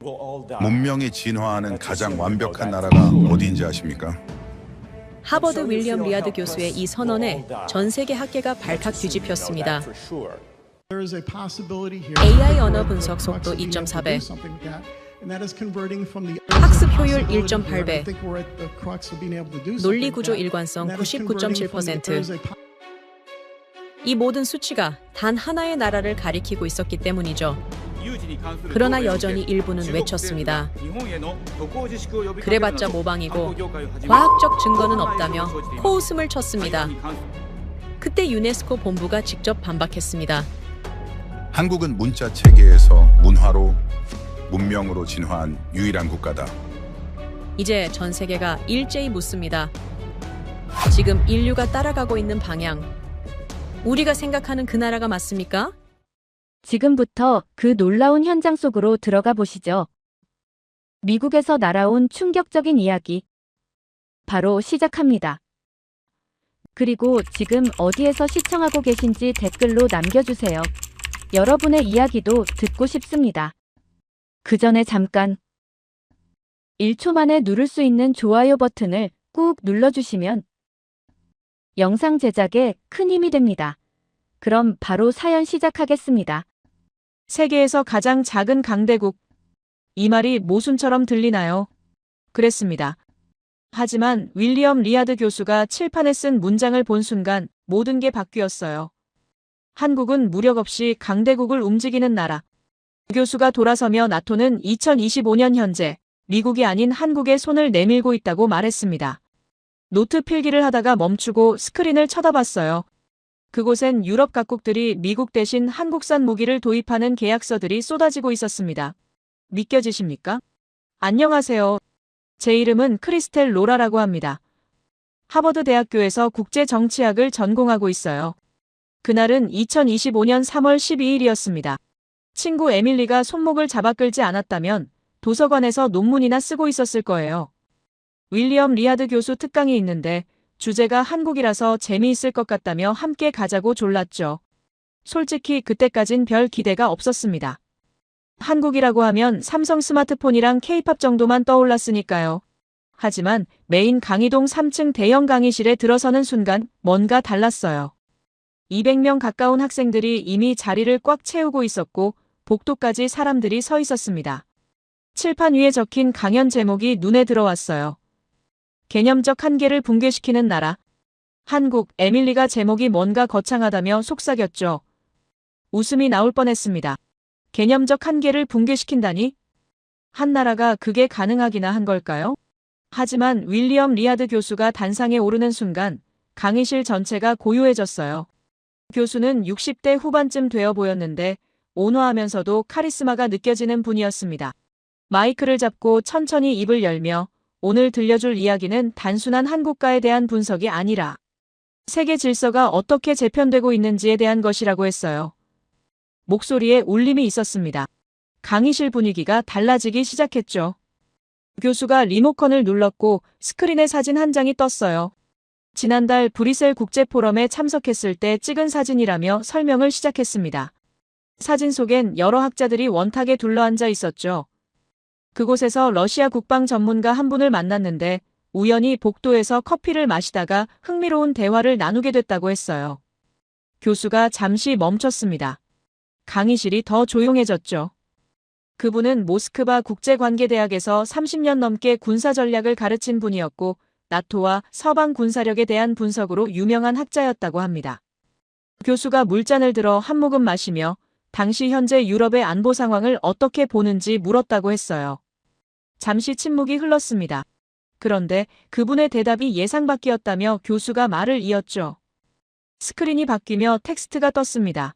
문명이 진화하는 가장 완벽한 나라가 어디인지 아십니까? 하버드 윌리엄 리아드 교수의 이 선언에 전 세계 학계가 발칵 뒤집혔습니다. AI 언어 분석 속도 2.4배, 학습 효율 1.8배, 논리 구조 일관성 99.7%. 이 모든 수치가 단 하나의 나라를 가리키고 있었기 때문이죠. 그러나 여전히 일부는 외쳤습니다. 그래봤자 모방이고 과학적 증거는 없다며 코웃음을 쳤습니다. 그때 유네스코 본부가 직접 반박했습니다. 한국은 문자 체계에서 문화로, 문명으로 진화한 유일한 국가다. 이제 전 세계가 일제히 묻습니다. 지금 인류가 따라가고 있는 방향, 우리가 생각하는 그 나라가 맞습니까? 지금부터 그 놀라운 현장 속으로 들어가 보시죠. 미국에서 날아온 충격적인 이야기. 바로 시작합니다. 그리고 지금 어디에서 시청하고 계신지 댓글로 남겨주세요. 여러분의 이야기도 듣고 싶습니다. 그 전에 잠깐 1초 만에 누를 수 있는 좋아요 버튼을 꾹 눌러주시면 영상 제작에 큰 힘이 됩니다. 그럼 바로 사연 시작하겠습니다. 세계에서 가장 작은 강대국. 이 말이 모순처럼 들리나요? 그랬습니다. 하지만 윌리엄 리아드 교수가 칠판에 쓴 문장을 본 순간 모든 게 바뀌었어요. 한국은 무력 없이 강대국을 움직이는 나라. 교수가 돌아서며 나토는 2025년 현재 미국이 아닌 한국에 손을 내밀고 있다고 말했습니다. 노트 필기를 하다가 멈추고 스크린을 쳐다봤어요. 그곳엔 유럽 각국들이 미국 대신 한국산 무기를 도입하는 계약서들이 쏟아지고 있었습니다. 믿겨지십니까? 안녕하세요. 제 이름은 크리스텔 로라라고 합니다. 하버드 대학교에서 국제정치학을 전공하고 있어요. 그날은 2025년 3월 12일이었습니다. 친구 에밀리가 손목을 잡아 끌지 않았다면 도서관에서 논문이나 쓰고 있었을 거예요. 윌리엄 리아드 교수 특강이 있는데 주제가 한국이라서 재미있을 것 같다며 함께 가자고 졸랐죠. 솔직히 그때까진 별 기대가 없었습니다. 한국이라고 하면 삼성 스마트폰이랑 K-팝 정도만 떠올랐으니까요. 하지만 메인 강의동 3층 대형 강의실에 들어서는 순간 뭔가 달랐어요. 200명 가까운 학생들이 이미 자리를 꽉 채우고 있었고 복도까지 사람들이 서 있었습니다. 칠판 위에 적힌 강연 제목이 눈에 들어왔어요. 개념적 한계를 붕괴시키는 나라. 한국. 에밀리가 제목이 뭔가 거창하다며 속삭였죠. 웃음이 나올 뻔했습니다. 개념적 한계를 붕괴시킨다니? 한 나라가 그게 가능하기나 한 걸까요? 하지만 윌리엄 리아드 교수가 단상에 오르는 순간 강의실 전체가 고요해졌어요. 교수는 60대 후반쯤 되어 보였는데 온화하면서도 카리스마가 느껴지는 분이었습니다. 마이크를 잡고 천천히 입을 열며 오늘 들려줄 이야기는 단순한 한국가에 대한 분석이 아니라 세계 질서가 어떻게 재편되고 있는지에 대한 것이라고 했어요. 목소리에 울림이 있었습니다. 강의실 분위기가 달라지기 시작했죠. 교수가 리모컨을 눌렀고 스크린에 사진 한 장이 떴어요. 지난달 브뤼셀 국제포럼에 참석했을 때 찍은 사진이라며 설명을 시작했습니다. 사진 속엔 여러 학자들이 원탁에 둘러앉아 있었죠. 그곳에서 러시아 국방 전문가 한 분을 만났는데 우연히 복도에서 커피를 마시다가 흥미로운 대화를 나누게 됐다고 했어요. 교수가 잠시 멈췄습니다. 강의실이 더 조용해졌죠. 그분은 모스크바 국제관계대학에서 30년 넘게 군사 전략을 가르친 분이었고 나토와 서방 군사력에 대한 분석으로 유명한 학자였다고 합니다. 교수가 물잔을 들어 한 모금 마시며 당시 현재 유럽의 안보 상황을 어떻게 보는지 물었다고 했어요. 잠시 침묵이 흘렀습니다. 그런데 그분의 대답이 예상 밖이었다며 교수가 말을 이었죠. 스크린이 바뀌며 텍스트가 떴습니다.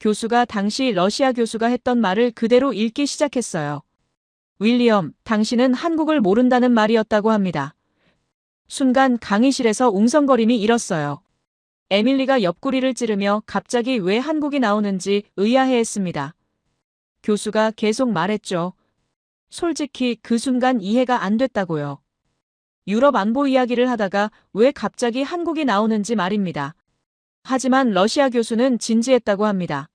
교수가 당시 러시아 교수가 했던 말을 그대로 읽기 시작했어요. 윌리엄, 당신은 한국을 모른다는 말이었다고 합니다. 순간 강의실에서 웅성거림이 일었어요. 에밀리가 옆구리를 찌르며 갑자기 왜 한국이 나오는지 의아해했습니다. 교수가 계속 말했죠. 솔직히 그 순간 이해가 안 됐다고요. 유럽 안보 이야기를 하다가 왜 갑자기 한국이 나오는지 말입니다. 하지만 러시아 교수는 진지했다고 합니다.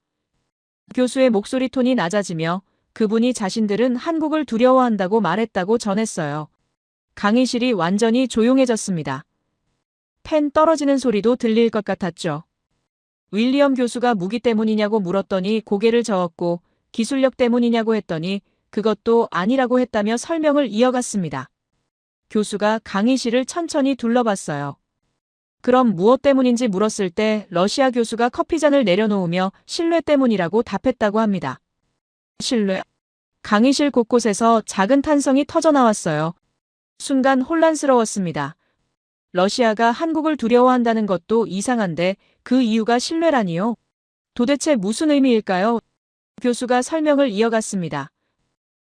교수의 목소리 톤이 낮아지며 그분이 자신들은 한국을 두려워한다고 말했다고 전했어요. 강의실이 완전히 조용해졌습니다. 펜 떨어지는 소리도 들릴 것 같았죠. 윌리엄 교수가 무기 때문이냐고 물었더니 고개를 저었고 기술력 때문이냐고 했더니 그것도 아니라고 했다며 설명을 이어갔습니다. 교수가 강의실을 천천히 둘러봤어요. 그럼 무엇 때문인지 물었을 때 러시아 교수가 커피잔을 내려놓으며 신뢰 때문이라고 답했다고 합니다. 신뢰. 강의실 곳곳에서 작은 탄성이 터져나왔어요. 순간 혼란스러웠습니다. 러시아가 한국을 두려워한다는 것도 이상한데 그 이유가 신뢰라니요? 도대체 무슨 의미일까요? 교수가 설명을 이어갔습니다.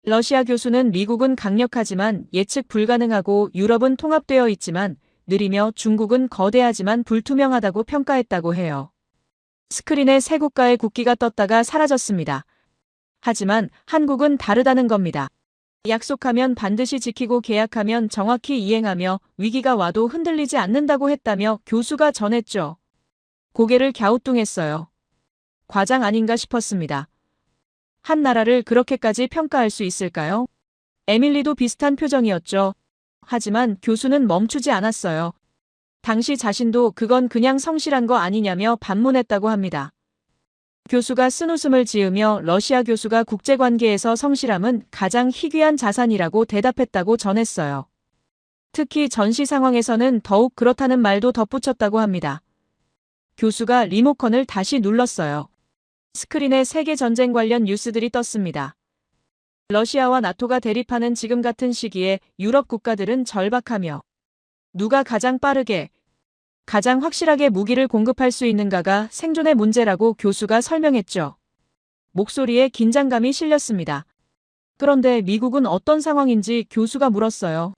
러시아 교수는 미국은 강력하지만 예측 불가능하고 유럽은 통합되어 있지만 느리며 중국은 거대하지만 불투명하다고 평가했다고 해요. 스크린에 세 국가의 국기가 떴다가 사라졌습니다. 하지만 한국은 다르다는 겁니다. 약속하면 반드시 지키고 계약하면 정확히 이행하며 위기가 와도 흔들리지 않는다고 했다며 교수가 전했죠. 고개를 갸우뚱했어요. 과장 아닌가 싶었습니다. 한 나라를 그렇게까지 평가할 수 있을까요? 에밀리도 비슷한 표정이었죠. 하지만 교수는 멈추지 않았어요. 당시 자신도 그건 그냥 성실한 거 아니냐며 반문했다고 합니다. 교수가 쓴웃음을 지으며 러시아 교수가 국제관계에서 성실함은 가장 희귀한 자산이라고 대답했다고 전했어요. 특히 전시 상황에서는 더욱 그렇다는 말도 덧붙였다고 합니다. 교수가 리모컨을 다시 눌렀어요. 스크린에 세계 전쟁 관련 뉴스들이 떴습니다. 러시아와 나토가 대립하는 지금 같은 시기에 유럽 국가들은 절박하며 누가 가장 빠르게 가장 확실하게 무기를 공급할 수 있는가가 생존의 문제라고 교수가 설명했죠. 목소리에 긴장감이 실렸습니다. 그런데 미국은 어떤 상황인지 교수가 물었어요.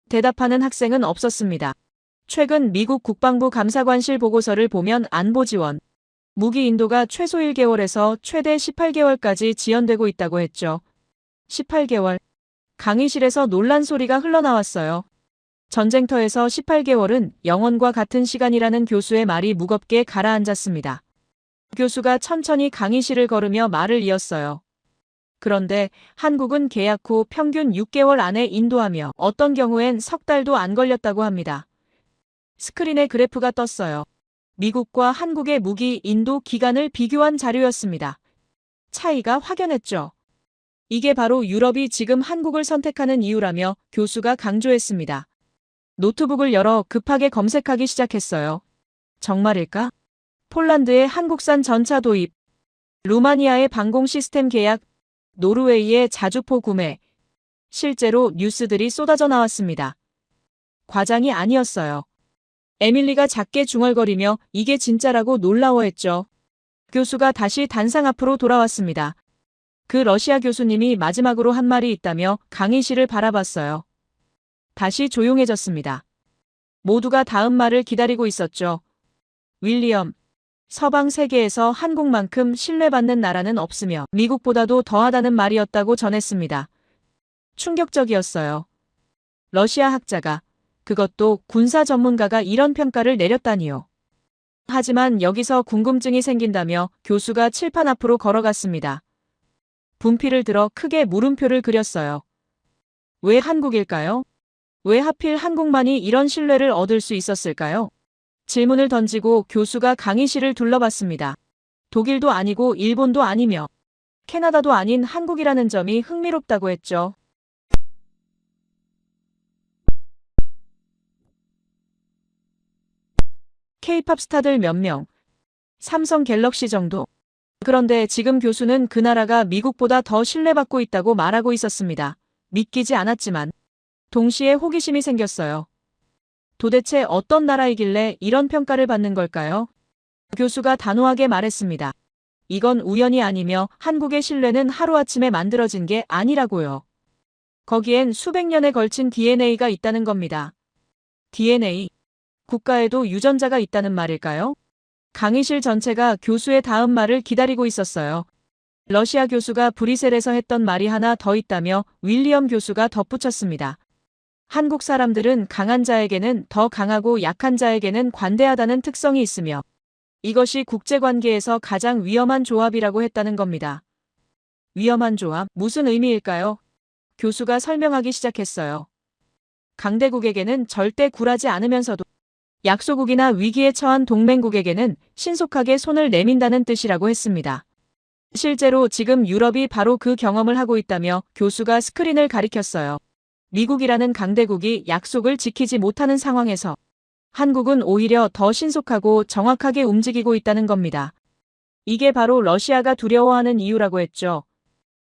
대답하는 학생은 없었습니다. 최근 미국 국방부 감사관실 보고서를 보면 안보 지원, 무기 인도가 최소 1개월에서 최대 18개월까지 지연되고 있다고 했죠. 18개월. 강의실에서 놀란 소리가 흘러나왔어요. 전쟁터에서 18개월은 영원과 같은 시간이라는 교수의 말이 무겁게 가라앉았습니다. 교수가 천천히 강의실을 걸으며 말을 이었어요. 그런데 한국은 계약 후 평균 6개월 안에 인도하며 어떤 경우엔 석 달도 안 걸렸다고 합니다. 스크린에 그래프가 떴어요. 미국과 한국의 무기 인도 기간을 비교한 자료였습니다. 차이가 확연했죠. 이게 바로 유럽이 지금 한국을 선택하는 이유라며 교수가 강조했습니다. 노트북을 열어 급하게 검색하기 시작했어요. 정말일까? 폴란드의 한국산 전차 도입, 루마니아의 방공 시스템 계약, 노르웨이의 자주포 구매. 실제로 뉴스들이 쏟아져 나왔습니다. 과장이 아니었어요. 에밀리가 작게 중얼거리며 이게 진짜라고 놀라워했죠. 교수가 다시 단상 앞으로 돌아왔습니다. 그 러시아 교수님이 마지막으로 한 말이 있다며 강의실을 바라봤어요. 다시 조용해졌습니다. 모두가 다음 말을 기다리고 있었죠. 윌리엄, 서방 세계에서 한국만큼 신뢰받는 나라는 없으며 미국보다도 더하다는 말이었다고 전했습니다. 충격적이었어요. 러시아 학자가, 그것도 군사 전문가가 이런 평가를 내렸다니요. 하지만 여기서 궁금증이 생긴다며 교수가 칠판 앞으로 걸어갔습니다. 분필을 들어 크게 물음표를 그렸어요. 왜 한국일까요? 왜 하필 한국만이 이런 신뢰를 얻을 수 있었을까요? 질문을 던지고 교수가 강의실을 둘러봤습니다. 독일도 아니고 일본도 아니며 캐나다도 아닌 한국이라는 점이 흥미롭다고 했죠. K-팝 스타들 몇 명, 삼성 갤럭시 정도. 그런데 지금 교수는 그 나라가 미국보다 더 신뢰받고 있다고 말하고 있었습니다. 믿기지 않았지만 동시에 호기심이 생겼어요. 도대체 어떤 나라이길래 이런 평가를 받는 걸까요? 교수가 단호하게 말했습니다. 이건 우연이 아니며 한국의 신뢰는 하루아침에 만들어진 게 아니라고요. 거기엔 수백 년에 걸친 DNA가 있다는 겁니다. DNA. 국가에도 유전자가 있다는 말일까요? 강의실 전체가 교수의 다음 말을 기다리고 있었어요. 러시아 교수가 브뤼셀에서 했던 말이 하나 더 있다며 윌리엄 교수가 덧붙였습니다. 한국 사람들은 강한 자에게는 더 강하고 약한 자에게는 관대하다는 특성이 있으며 이것이 국제관계에서 가장 위험한 조합이라고 했다는 겁니다. 위험한 조합, 무슨 의미일까요? 교수가 설명하기 시작했어요. 강대국에게는 절대 굴하지 않으면서도 약소국이나 위기에 처한 동맹국에게는 신속하게 손을 내민다는 뜻이라고 했습니다. 실제로 지금 유럽이 바로 그 경험을 하고 있다며 교수가 스크린을 가리켰어요. 미국이라는 강대국이 약속을 지키지 못하는 상황에서 한국은 오히려 더 신속하고 정확하게 움직이고 있다는 겁니다. 이게 바로 러시아가 두려워하는 이유라고 했죠.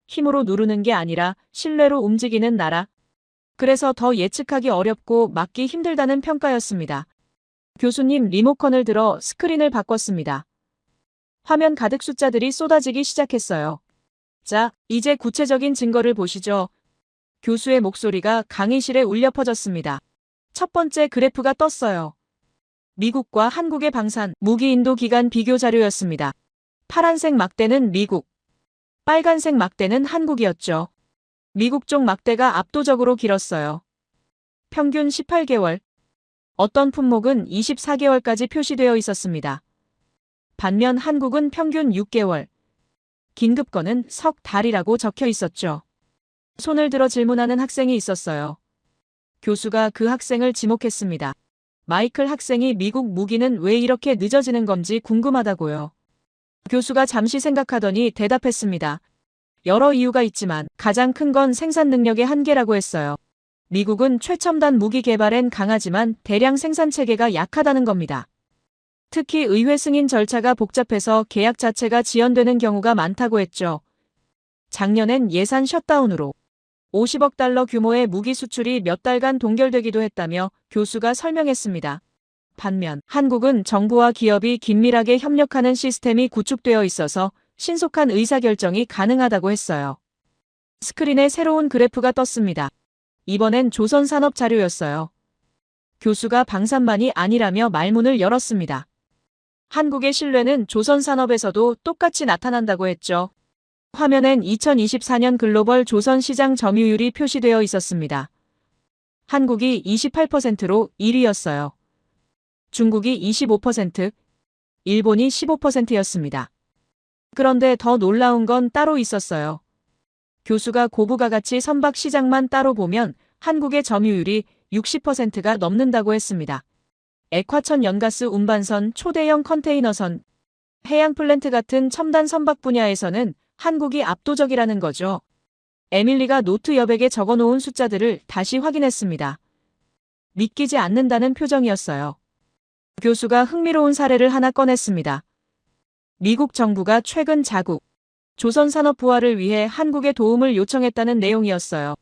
힘으로 누르는 게 아니라 신뢰로 움직이는 나라. 그래서 더 예측하기 어렵고 막기 힘들다는 평가였습니다. 교수님 리모컨을 들어 스크린을 바꿨습니다. 화면 가득 숫자들이 쏟아지기 시작했어요. 자, 이제 구체적인 증거를 보시죠. 교수의 목소리가 강의실에 울려 퍼졌습니다. 첫 번째 그래프가 떴어요. 미국과 한국의 방산, 무기 인도 기간 비교 자료였습니다. 파란색 막대는 미국, 빨간색 막대는 한국이었죠. 미국 쪽 막대가 압도적으로 길었어요. 평균 18개월, 어떤 품목은 24개월까지 표시되어 있었습니다. 반면 한국은 평균 6개월, 긴급건은 석 달이라고 적혀 있었죠. 손을 들어 질문하는 학생이 있었어요. 교수가 그 학생을 지목했습니다. 마이클 학생이 미국 무기는 왜 이렇게 늦어지는 건지 궁금하다고요. 교수가 잠시 생각하더니 대답했습니다. 여러 이유가 있지만 가장 큰 건 생산 능력의 한계라고 했어요. 미국은 최첨단 무기 개발엔 강하지만 대량 생산 체계가 약하다는 겁니다. 특히 의회 승인 절차가 복잡해서 계약 자체가 지연되는 경우가 많다고 했죠. 작년엔 예산 셧다운으로 50억 달러 규모의 무기 수출이 몇 달간 동결되기도 했다며 교수가 설명했습니다. 반면 한국은 정부와 기업이 긴밀하게 협력하는 시스템이 구축되어 있어서 신속한 의사결정이 가능하다고 했어요. 스크린에 새로운 그래프가 떴습니다. 이번엔 조선산업 자료였어요. 교수가 방산만이 아니라며 말문을 열었습니다. 한국의 신뢰는 조선산업에서도 똑같이 나타난다고 했죠. 화면엔 2024년 글로벌 조선시장 점유율이 표시되어 있었습니다. 한국이 28%로 1위였어요. 중국이 25%, 일본이 15%였습니다. 그런데 더 놀라운 건 따로 있었어요. 교수가 고부가 가치 선박 시장만 따로 보면 한국의 점유율이 60%가 넘는다고 했습니다. 액화천 연가스 운반선, 초대형 컨테이너선, 해양 플랜트 같은 첨단 선박 분야에서는 한국이 압도적이라는 거죠. 에밀리가 노트 여백에 적어놓은 숫자들을 다시 확인했습니다. 믿기지 않는다는 표정이었어요. 교수가 흥미로운 사례를 하나 꺼냈습니다. 미국 정부가 최근 자국, 조선산업 부활을 위해 한국의 도움을 요청했다는 내용이었어요.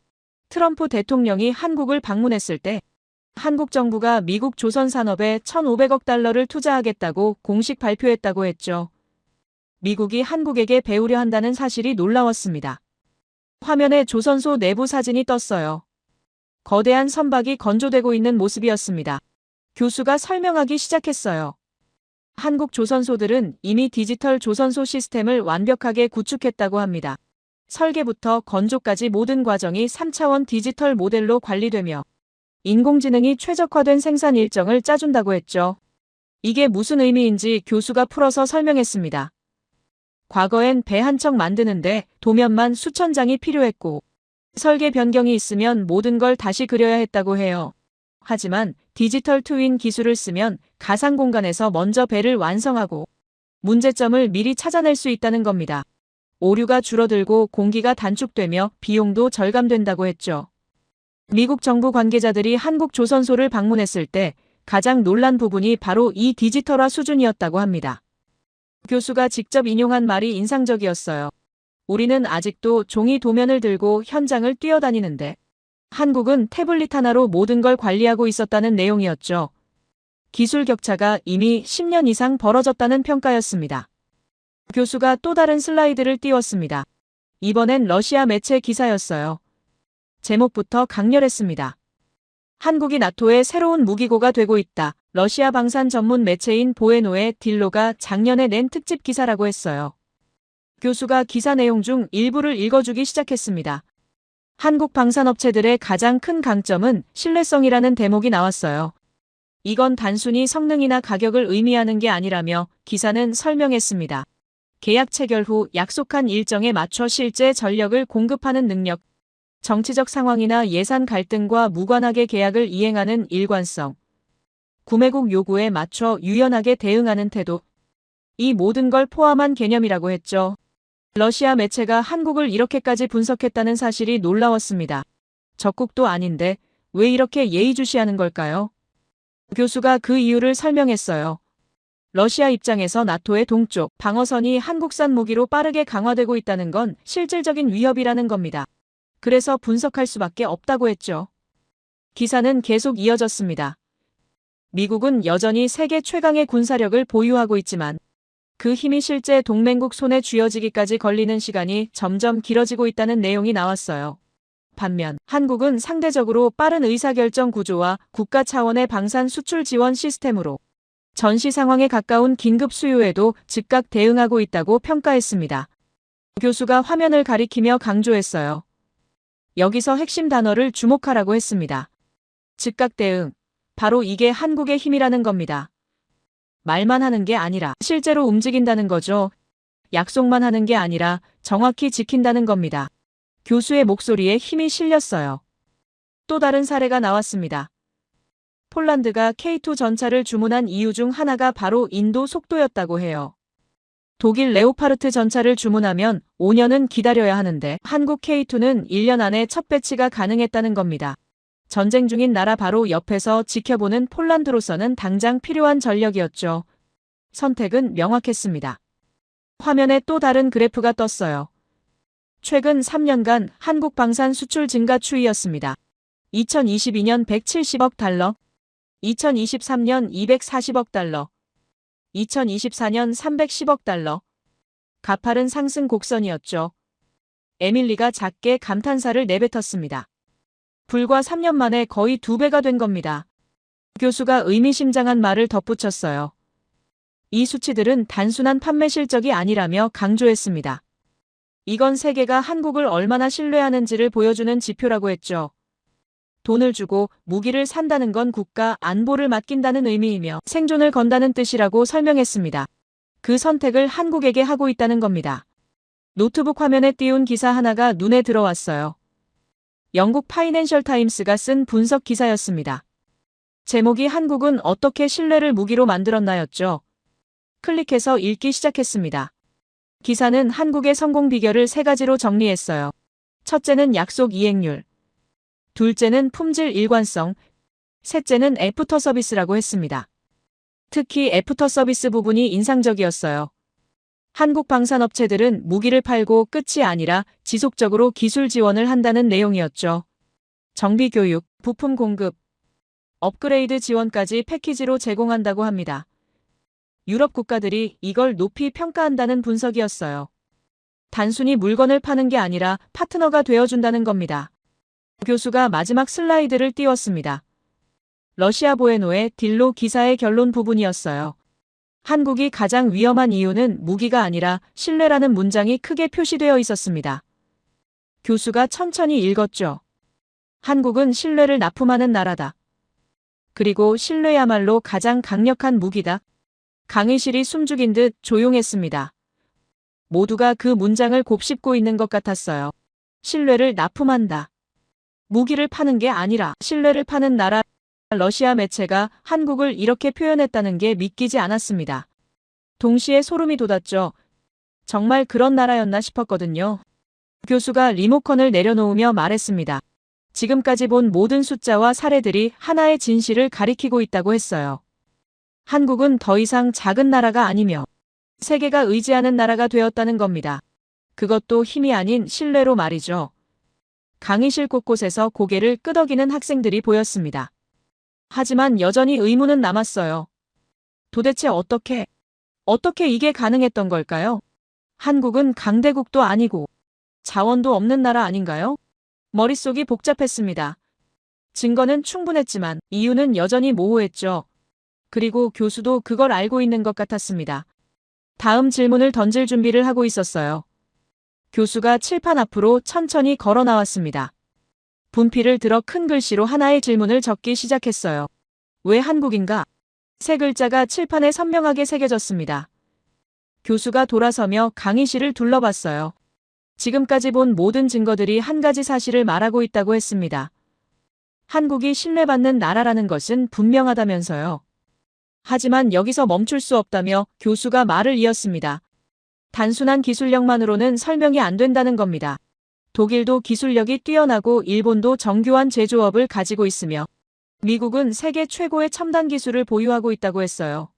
트럼프 대통령이 한국을 방문했을 때 한국 정부가 미국 조선산업에 1,500억 달러를 투자하겠다고 공식 발표했다고 했죠. 미국이 한국에게 배우려 한다는 사실이 놀라웠습니다. 화면에 조선소 내부 사진이 떴어요. 거대한 선박이 건조되고 있는 모습이었습니다. 교수가 설명하기 시작했어요. 한국 조선소들은 이미 디지털 조선소 시스템을 완벽하게 구축했다고 합니다. 설계부터 건조까지 모든 과정이 3차원 디지털 모델로 관리되며 인공지능이 최적화된 생산 일정을 짜준다고 했죠. 이게 무슨 의미인지 교수가 풀어서 설명했습니다. 과거엔 배 한 척 만드는데 도면만 수천 장이 필요했고 설계 변경이 있으면 모든 걸 다시 그려야 했다고 해요. 하지만 디지털 트윈 기술을 쓰면 가상 공간에서 먼저 배를 완성하고 문제점을 미리 찾아낼 수 있다는 겁니다. 오류가 줄어들고 공기가 단축되며 비용도 절감된다고 했죠. 미국 정부 관계자들이 한국 조선소를 방문했을 때 가장 놀란 부분이 바로 이 디지털화 수준이었다고 합니다. 교수가 직접 인용한 말이 인상적이었어요. 우리는 아직도 종이 도면을 들고 현장을 뛰어다니는데 한국은 태블릿 하나로 모든 걸 관리하고 있었다는 내용이었죠. 기술 격차가 이미 10년 이상 벌어졌다는 평가였습니다. 교수가 또 다른 슬라이드를 띄웠습니다. 이번엔 러시아 매체 기사였어요. 제목부터 강렬했습니다. 한국이 나토의 새로운 무기고가 되고 있다. 러시아 방산 전문 매체인 보에노의 딜로가 작년에 낸 특집 기사라고 했어요. 교수가 기사 내용 중 일부를 읽어주기 시작했습니다. 한국 방산업체들의 가장 큰 강점은 신뢰성이라는 대목이 나왔어요. 이건 단순히 성능이나 가격을 의미하는 게 아니라며 기사는 설명했습니다. 계약 체결 후 약속한 일정에 맞춰 실제 전력을 공급하는 능력, 정치적 상황이나 예산 갈등과 무관하게 계약을 이행하는 일관성, 구매국 요구에 맞춰 유연하게 대응하는 태도, 이 모든 걸 포함한 개념이라고 했죠. 러시아 매체가 한국을 이렇게까지 분석했다는 사실이 놀라웠습니다. 적국도 아닌데 왜 이렇게 예의주시하는 걸까요? 교수가 그 이유를 설명했어요. 러시아 입장에서 나토의 동쪽 방어선이 한국산 무기로 빠르게 강화되고 있다는 건 실질적인 위협이라는 겁니다. 그래서 분석할 수밖에 없다고 했죠. 기사는 계속 이어졌습니다. 미국은 여전히 세계 최강의 군사력을 보유하고 있지만 그 힘이 실제 동맹국 손에 쥐어지기까지 걸리는 시간이 점점 길어지고 있다는 내용이 나왔어요. 반면 한국은 상대적으로 빠른 의사결정 구조와 국가 차원의 방산 수출 지원 시스템으로 전시 상황에 가까운 긴급 수요에도 즉각 대응하고 있다고 평가했습니다. 교수가 화면을 가리키며 강조했어요. 여기서 핵심 단어를 주목하라고 했습니다. 즉각 대응. 바로 이게 한국의 힘이라는 겁니다. 말만 하는 게 아니라 실제로 움직인다는 거죠. 약속만 하는 게 아니라 정확히 지킨다는 겁니다. 교수의 목소리에 힘이 실렸어요. 또 다른 사례가 나왔습니다. 폴란드가 K2 전차를 주문한 이유 중 하나가 바로 인도 속도였다고 해요. 독일 레오파르트 전차를 주문하면 5년은 기다려야 하는데 한국 K2는 1년 안에 첫 배치가 가능했다는 겁니다. 전쟁 중인 나라 바로 옆에서 지켜보는 폴란드로서는 당장 필요한 전력이었죠. 선택은 명확했습니다. 화면에 또 다른 그래프가 떴어요. 최근 3년간 한국 방산 수출 증가 추이였습니다. 2022년 170억 달러, 2023년 240억 달러, 2024년 310억 달러. 가파른 상승 곡선이었죠. 에밀리가 작게 감탄사를 내뱉었습니다. 불과 3년 만에 거의 2배가 된 겁니다. 교수가 의미심장한 말을 덧붙였어요. 이 수치들은 단순한 판매 실적이 아니라며 강조했습니다. 이건 세계가 한국을 얼마나 신뢰하는지를 보여주는 지표라고 했죠. 돈을 주고 무기를 산다는 건 국가 안보를 맡긴다는 의미이며 생존을 건다는 뜻이라고 설명했습니다. 그 선택을 한국에게 하고 있다는 겁니다. 노트북 화면에 띄운 기사 하나가 눈에 들어왔어요. 영국 파이낸셜 타임스가 쓴 분석 기사였습니다. 제목이 한국은 어떻게 신뢰를 무기로 만들었나였죠. 클릭해서 읽기 시작했습니다. 기사는 한국의 성공 비결을 3가지로 정리했어요. 첫째는 약속 이행률, 둘째는 품질 일관성, 셋째는 애프터 서비스라고 했습니다. 특히 애프터 서비스 부분이 인상적이었어요. 한국 방산업체들은 무기를 팔고 끝이 아니라 지속적으로 기술 지원을 한다는 내용이었죠. 정비 교육, 부품 공급, 업그레이드 지원까지 패키지로 제공한다고 합니다. 유럽 국가들이 이걸 높이 평가한다는 분석이었어요. 단순히 물건을 파는 게 아니라 파트너가 되어준다는 겁니다. 교수가 마지막 슬라이드를 띄웠습니다. 러시아 보헤노의 딜로 기사의 결론 부분이었어요. 한국이 가장 위험한 이유는 무기가 아니라 신뢰라는 문장이 크게 표시되어 있었습니다. 교수가 천천히 읽었죠. 한국은 신뢰를 납품하는 나라다. 그리고 신뢰야말로 가장 강력한 무기다. 강의실이 숨죽인 듯 조용했습니다. 모두가 그 문장을 곱씹고 있는 것 같았어요. 신뢰를 납품한다. 무기를 파는 게 아니라 신뢰를 파는 나라. 러시아 매체가 한국을 이렇게 표현했다는 게 믿기지 않았습니다. 동시에 소름이 돋았죠. 정말 그런 나라였나 싶었거든요. 교수가 리모컨을 내려놓으며 말했습니다. 지금까지 본 모든 숫자와 사례들이 하나의 진실을 가리키고 있다고 했어요. 한국은 더 이상 작은 나라가 아니며 세계가 의지하는 나라가 되었다는 겁니다. 그것도 힘이 아닌 신뢰로 말이죠. 강의실 곳곳에서 고개를 끄덕이는 학생들이 보였습니다. 하지만 여전히 의문은 남았어요. 도대체 어떻게 이게 가능했던 걸까요? 한국은 강대국도 아니고 자원도 없는 나라 아닌가요? 머릿속이 복잡했습니다. 증거는 충분했지만 이유는 여전히 모호했죠. 그리고 교수도 그걸 알고 있는 것 같았습니다. 다음 질문을 던질 준비를 하고 있었어요. 교수가 칠판 앞으로 천천히 걸어 나왔습니다. 분필을 들어 큰 글씨로 하나의 질문을 적기 시작했어요. 왜 한국인가? 세 글자가 칠판에 선명하게 새겨졌습니다. 교수가 돌아서며 강의실을 둘러봤어요. 지금까지 본 모든 증거들이 한 가지 사실을 말하고 있다고 했습니다. 한국이 신뢰받는 나라라는 것은 분명하다면서요. 하지만 여기서 멈출 수 없다며 교수가 말을 이었습니다. 단순한 기술력만으로는 설명이 안 된다는 겁니다. 독일도 기술력이 뛰어나고 일본도 정교한 제조업을 가지고 있으며 미국은 세계 최고의 첨단 기술을 보유하고 있다고 했어요.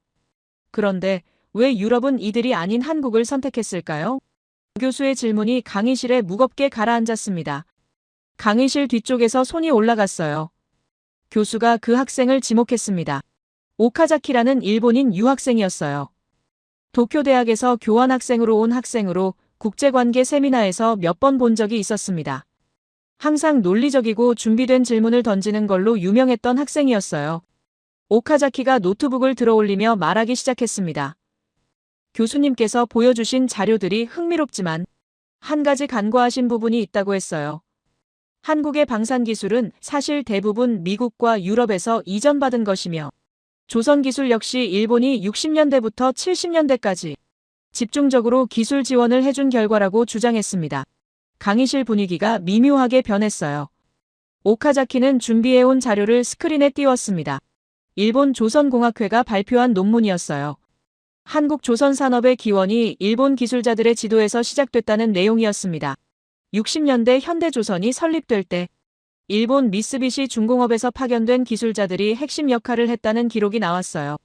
그런데 왜 유럽은 이들이 아닌 한국을 선택했을까요? 교수의 질문이 강의실에 무겁게 가라앉았습니다. 강의실 뒤쪽에서 손이 올라갔어요. 교수가 그 학생을 지목했습니다. 오카자키라는 일본인 유학생이었어요. 도쿄대학에서 교환학생으로 온 학생으로 국제관계 세미나에서 몇 번 본 적이 있었습니다. 항상 논리적이고 준비된 질문을 던지는 걸로 유명했던 학생이었어요. 오카자키가 노트북을 들어올리며 말하기 시작했습니다. 교수님께서 보여주신 자료들이 흥미롭지만 한 가지 간과하신 부분이 있다고 했어요. 한국의 방산 기술은 사실 대부분 미국과 유럽에서 이전받은 것이며 조선 기술 역시 일본이 60년대부터 70년대까지 집중적으로 기술 지원을 해준 결과라고 주장했습니다. 강의실 분위기가 미묘하게 변했어요. 오카자키는 준비해온 자료를 스크린에 띄웠습니다. 일본 조선공학회가 발표한 논문이었어요. 한국 조선산업의 기원이 일본 기술자들의 지도에서 시작됐다는 내용이었습니다. 60년대 현대조선이 설립될 때 일본 미쓰비시 중공업에서 파견된 기술자들이 핵심 역할을 했다는 기록이 나왔어요.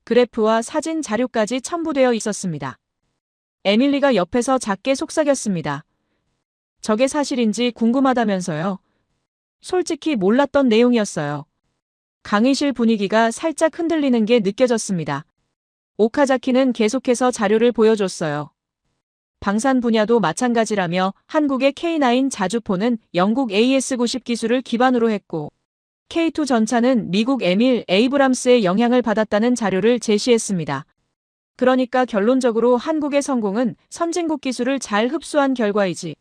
그래프와 사진 자료까지 첨부되어 있었습니다. 에밀리가 옆에서 작게 속삭였습니다. 저게 사실인지 궁금하다면서요. 솔직히 몰랐던 내용이었어요. 강의실 분위기가 살짝 흔들리는 게 느껴졌습니다. 오카자키는 계속해서 자료를 보여줬어요. 방산 분야도 마찬가지라며 한국의 K9 자주포는 영국 AS-90 기술을 기반으로 했고 K2 전차는 미국 에밀 에이브람스의 영향을 받았다는 자료를 제시했습니다. 그러니까 결론적으로 한국의 성공은 선진국 기술을 잘 흡수한 결과이지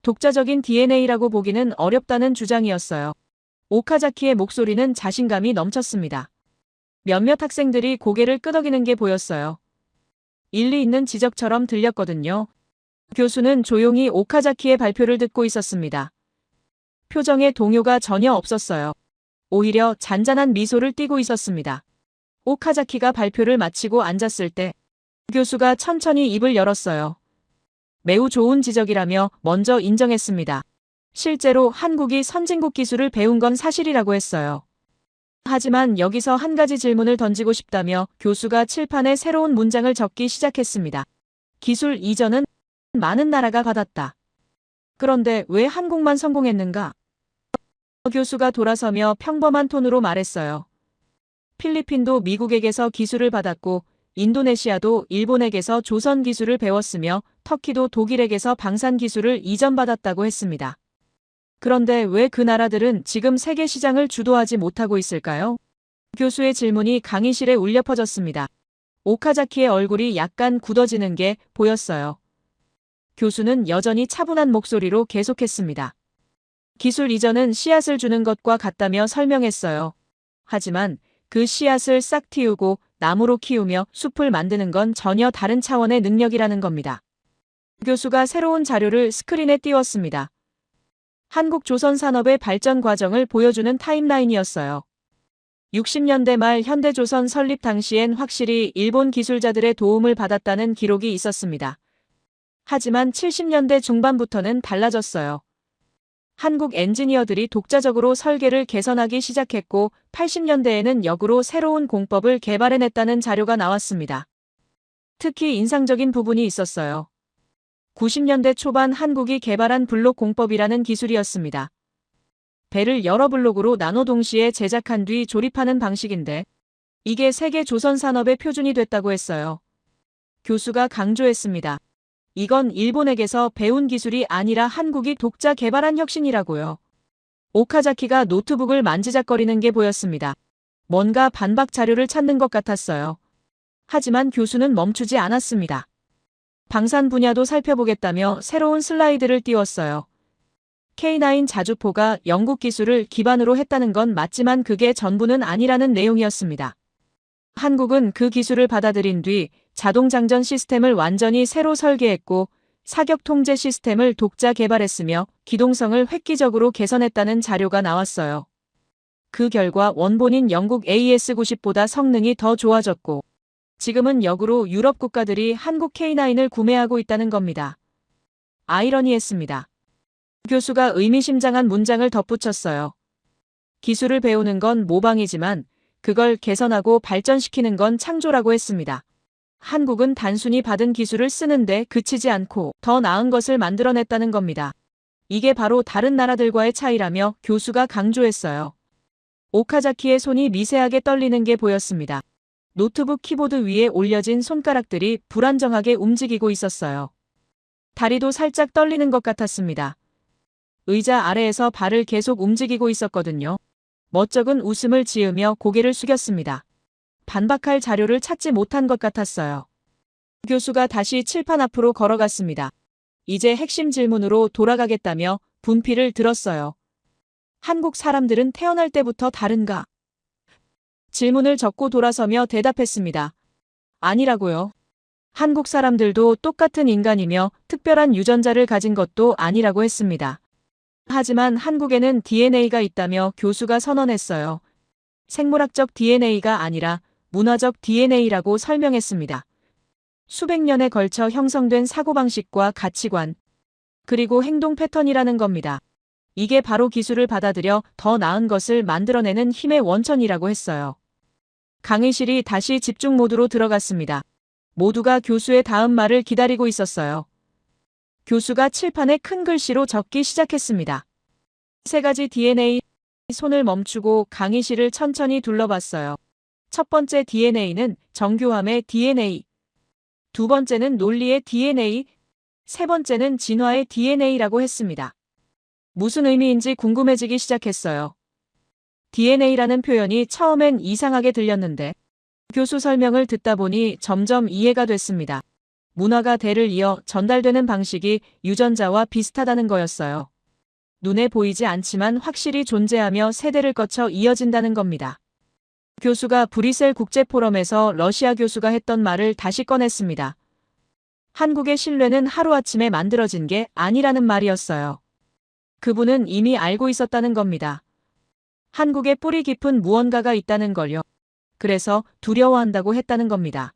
독자적인 DNA라고 보기는 어렵다는 주장이었어요. 오카자키의 목소리는 자신감이 넘쳤습니다. 몇몇 학생들이 고개를 끄덕이는 게 보였어요. 일리 있는 지적처럼 들렸거든요. 교수는 조용히 오카자키의 발표를 듣고 있었습니다. 표정에 동요가 전혀 없었어요. 오히려 잔잔한 미소를 띠고 있었습니다. 오카자키가 발표를 마치고 앉았을 때 교수가 천천히 입을 열었어요. 매우 좋은 지적이라며 먼저 인정했습니다. 실제로 한국이 선진국 기술을 배운 건 사실이라고 했어요. 하지만 여기서 한 가지 질문을 던지고 싶다며 교수가 칠판에 새로운 문장을 적기 시작했습니다. 기술 이전은 많은 나라가 받았다. 그런데 왜 한국만 성공했는가? 교수가 돌아서며 평범한 톤으로 말했어요. 필리핀도 미국에게서 기술을 받았고 인도네시아도 일본에게서 조선 기술을 배웠으며 터키도 독일에게서 방산 기술을 이전받았다고 했습니다. 그런데 왜 그 나라들은 지금 세계 시장을 주도하지 못하고 있을까요? 교수의 질문이 강의실에 울려 퍼졌습니다. 오카자키의 얼굴이 약간 굳어지는 게 보였어요. 교수는 여전히 차분한 목소리로 계속했습니다. 기술 이전은 씨앗을 주는 것과 같다며 설명했어요. 하지만 그 씨앗을 싹 틔우고 나무로 키우며 숲을 만드는 건 전혀 다른 차원의 능력이라는 겁니다. 교수가 새로운 자료를 스크린에 띄웠습니다. 한국 조선 산업의 발전 과정을 보여주는 타임라인이었어요. 60년대 말 현대조선 설립 당시엔 확실히 일본 기술자들의 도움을 받았다는 기록이 있었습니다. 하지만 70년대 중반부터는 달라졌어요. 한국 엔지니어들이 독자적으로 설계를 개선하기 시작했고 80년대에는 역으로 새로운 공법을 개발해냈다는 자료가 나왔습니다. 특히 인상적인 부분이 있었어요. 90년대 초반 한국이 개발한 블록 공법이라는 기술이었습니다. 배를 여러 블록으로 나눠 동시에 제작한 뒤 조립하는 방식인데 이게 세계 조선 산업의 표준이 됐다고 했어요. 교수가 강조했습니다. 이건 일본에게서 배운 기술이 아니라 한국이 독자 개발한 혁신이라고요. 오카자키가 노트북을 만지작거리는 게 보였습니다. 뭔가 반박 자료를 찾는 것 같았어요. 하지만 교수는 멈추지 않았습니다. 방산 분야도 살펴보겠다며 새로운 슬라이드를 띄웠어요. K9 자주포가 영국 기술을 기반으로 했다는 건 맞지만 그게 전부는 아니라는 내용이었습니다. 한국은 그 기술을 받아들인 뒤 자동 장전 시스템을 완전히 새로 설계했고 사격 통제 시스템을 독자 개발했으며 기동성을 획기적으로 개선했다는 자료가 나왔어요. 그 결과 원본인 영국 AS-90보다 성능이 더 좋아졌고 지금은 역으로 유럽 국가들이 한국 K9을 구매하고 있다는 겁니다. 아이러니했습니다. 교수가 의미심장한 문장을 덧붙였어요. 기술을 배우는 건 모방이지만 그걸 개선하고 발전시키는 건 창조라고 했습니다. 한국은 단순히 받은 기술을 쓰는데 그치지 않고 더 나은 것을 만들어냈다는 겁니다. 이게 바로 다른 나라들과의 차이라며 교수가 강조했어요. 오카자키의 손이 미세하게 떨리는 게 보였습니다. 노트북 키보드 위에 올려진 손가락들이 불안정하게 움직이고 있었어요. 다리도 살짝 떨리는 것 같았습니다. 의자 아래에서 발을 계속 움직이고 있었거든요. 멋쩍은 웃음을 지으며 고개를 숙였습니다. 반박할 자료를 찾지 못한 것 같았어요. 교수가 다시 칠판 앞으로 걸어갔습니다. 이제 핵심 질문으로 돌아가겠다며 분필을 들었어요. 한국 사람들은 태어날 때부터 다른가? 질문을 적고 돌아서며 대답했습니다. 아니라고요. 한국 사람들도 똑같은 인간이며 특별한 유전자를 가진 것도 아니라고 했습니다. 하지만 한국에는 DNA가 있다며 교수가 선언했어요. 생물학적 DNA가 아니라 문화적 DNA라고 설명했습니다. 수백 년에 걸쳐 형성된 사고방식과 가치관, 그리고 행동 패턴이라는 겁니다. 이게 바로 기술을 받아들여 더 나은 것을 만들어내는 힘의 원천이라고 했어요. 강의실이 다시 집중 모드로 들어갔습니다. 모두가 교수의 다음 말을 기다리고 있었어요. 교수가 칠판에 큰 글씨로 적기 시작했습니다. 3가지 DNA. 손을 멈추고 강의실을 천천히 둘러봤어요. 첫 번째 DNA는 정교함의 DNA. 두 번째는 논리의 DNA. 세 번째는 진화의 DNA라고 했습니다. 무슨 의미인지 궁금해지기 시작했어요. DNA라는 표현이 처음엔 이상하게 들렸는데 교수 설명을 듣다 보니 점점 이해가 됐습니다. 문화가 대를 이어 전달되는 방식이 유전자와 비슷하다는 거였어요. 눈에 보이지 않지만 확실히 존재하며 세대를 거쳐 이어진다는 겁니다. 교수가 브뤼셀 국제포럼에서 러시아 교수가 했던 말을 다시 꺼냈습니다. 한국의 신뢰는 하루아침에 만들어진 게 아니라는 말이었어요. 그분은 이미 알고 있었다는 겁니다. 한국에 뿌리 깊은 무언가가 있다는 걸요. 그래서 두려워한다고 했다는 겁니다.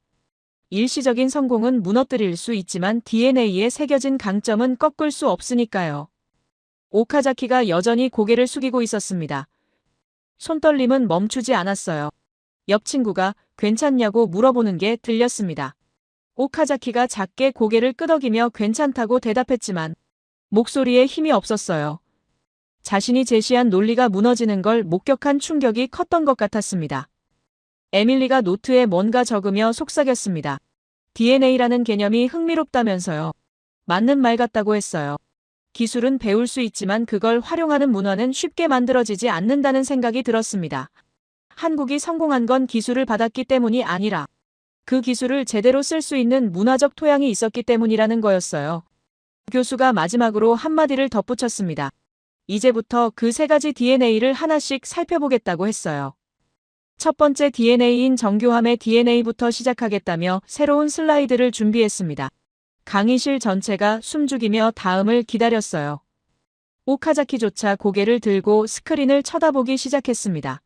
일시적인 성공은 무너뜨릴 수 있지만 DNA에 새겨진 강점은 꺾을 수 없으니까요. 오카자키가 여전히 고개를 숙이고 있었습니다. 손떨림은 멈추지 않았어요. 옆 친구가 괜찮냐고 물어보는 게 들렸습니다. 오카자키가 작게 고개를 끄덕이며 괜찮다고 대답했지만 목소리에 힘이 없었어요. 자신이 제시한 논리가 무너지는 걸 목격한 충격이 컸던 것 같았습니다. 에밀리가 노트에 뭔가 적으며 속삭였습니다. DNA라는 개념이 흥미롭다면서요. 맞는 말 같다고 했어요. 기술은 배울 수 있지만 그걸 활용하는 문화는 쉽게 만들어지지 않는다는 생각이 들었습니다. 한국이 성공한 건 기술을 받았기 때문이 아니라 그 기술을 제대로 쓸 수 있는 문화적 토양이 있었기 때문이라는 거였어요. 교수가 마지막으로 한마디를 덧붙였습니다. 이제부터 그 3가지 DNA를 하나씩 살펴보겠다고 했어요. 첫 번째 DNA인 정교함의 DNA부터 시작하겠다며 새로운 슬라이드를 준비했습니다. 강의실 전체가 숨죽이며 다음을 기다렸어요. 오카자키조차 고개를 들고 스크린을 쳐다보기 시작했습니다.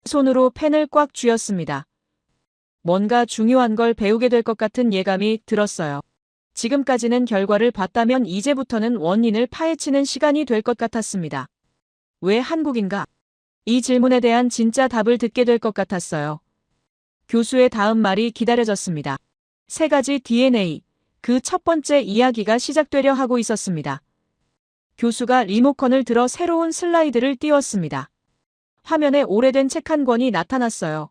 손으로 펜을 꽉 쥐었습니다. 뭔가 중요한 걸 배우게 될 것 같은 예감이 들었어요. 지금까지는 결과를 봤다면 이제부터는 원인을 파헤치는 시간이 될 것 같았습니다. 왜 한국인가? 이 질문에 대한 진짜 답을 듣게 될 것 같았어요. 교수의 다음 말이 기다려졌습니다. 3가지 DNA. 그 첫 번째 이야기가 시작되려 하고 있었습니다. 교수가 리모컨을 들어 새로운 슬라이드를 띄웠습니다. 화면에 오래된 책 한 권이 나타났어요.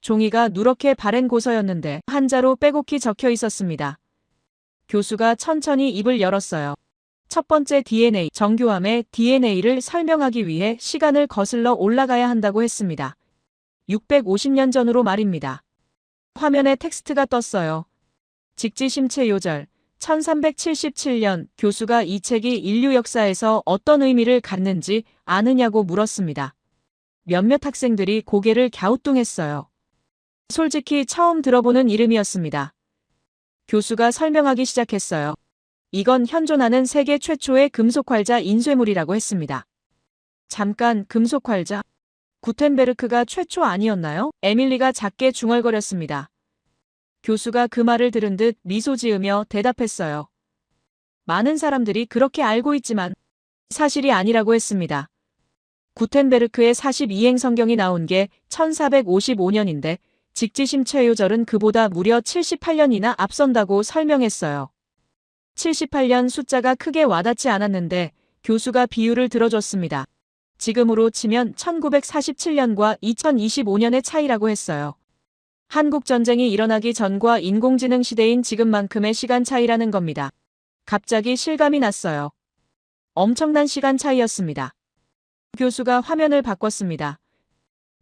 종이가 누렇게 바랜 고서였는데 한자로 빼곡히 적혀 있었습니다. 교수가 천천히 입을 열었어요. 첫 번째 DNA, 정교함의 DNA를 설명하기 위해 시간을 거슬러 올라가야 한다고 했습니다. 650년 전으로 말입니다. 화면에 텍스트가 떴어요. 직지심체 요절. 1377년 교수가 이 책이 인류 역사에서 어떤 의미를 갖는지 아느냐고 물었습니다. 몇몇 학생들이 고개를 갸우뚱했어요. 솔직히 처음 들어보는 이름이었습니다. 교수가 설명하기 시작했어요. 이건 현존하는 세계 최초의 금속활자 인쇄물이라고 했습니다. 잠깐, 금속활자? 구텐베르크가 최초 아니었나요? 에밀리가 작게 중얼거렸습니다. 교수가 그 말을 들은 듯 미소 지으며 대답했어요. 많은 사람들이 그렇게 알고 있지만 사실이 아니라고 했습니다. 구텐베르크의 42행 성경이 나온 게 1455년인데 직지심 최요절은 그보다 무려 78년이나 앞선다고 설명했어요. 78년 숫자가 크게 와닿지 않았는데 교수가 비유를 들어줬습니다. 지금으로 치면 1947년과 2025년의 차이라고 했어요. 한국전쟁이 일어나기 전과 인공지능 시대인 지금만큼의 시간 차이라는 겁니다. 갑자기 실감이 났어요. 엄청난 시간 차이였습니다. 교수가 화면을 바꿨습니다.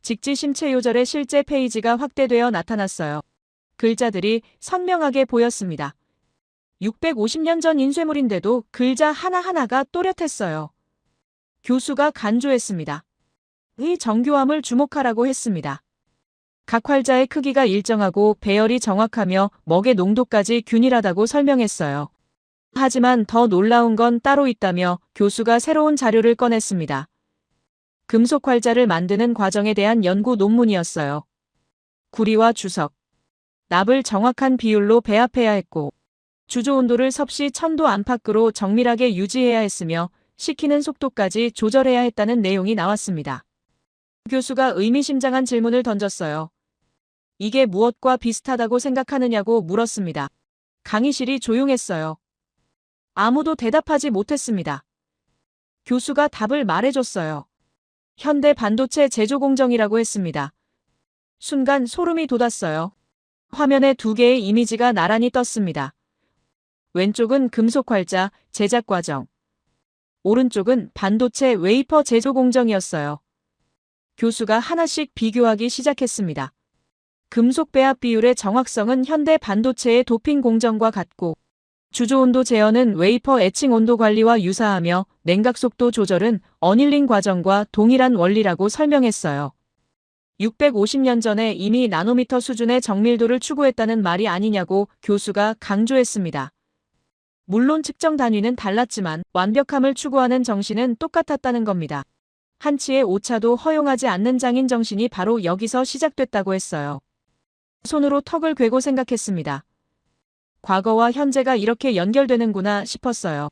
직지심체요절의 실제 페이지가 확대되어 나타났어요. 글자들이 선명하게 보였습니다. 650년 전 인쇄물인데도 글자 하나하나가 또렷했어요. 교수가 간조했습니다. 이 정교함을 주목하라고 했습니다. 각 활자의 크기가 일정하고 배열이 정확하며 먹의 농도까지 균일하다고 설명했어요. 하지만 더 놀라운 건 따로 있다며 교수가 새로운 자료를 꺼냈습니다. 금속 활자를 만드는 과정에 대한 연구 논문이었어요. 구리와 주석, 납을 정확한 비율로 배합해야 했고 주조 온도를 섭씨 1000도 안팎으로 정밀하게 유지해야 했으며 식히는 속도까지 조절해야 했다는 내용이 나왔습니다. 교수가 의미심장한 질문을 던졌어요. 이게 무엇과 비슷하다고 생각하느냐고 물었습니다. 강의실이 조용했어요. 아무도 대답하지 못했습니다. 교수가 답을 말해줬어요. 현대 반도체 제조 공정이라고 했습니다. 순간 소름이 돋았어요. 화면에 두 개의 이미지가 나란히 떴습니다. 왼쪽은 금속 활자 제작 과정. 오른쪽은 반도체 웨이퍼 제조 공정이었어요. 교수가 하나씩 비교하기 시작했습니다. 금속 배합 비율의 정확성은 현대 반도체의 도핑 공정과 같고 주조 온도 제어는 웨이퍼 에칭 온도 관리와 유사하며 냉각 속도 조절은 어닐링 과정과 동일한 원리라고 설명했어요. 650년 전에 이미 나노미터 수준의 정밀도를 추구했다는 말이 아니냐고 교수가 강조했습니다. 물론 측정 단위는 달랐지만 완벽함을 추구하는 정신은 똑같았다는 겁니다. 한치의 오차도 허용하지 않는 장인 정신이 바로 여기서 시작됐다고 했어요. 손으로 턱을 괴고 생각했습니다. 과거와 현재가 이렇게 연결되는구나 싶었어요.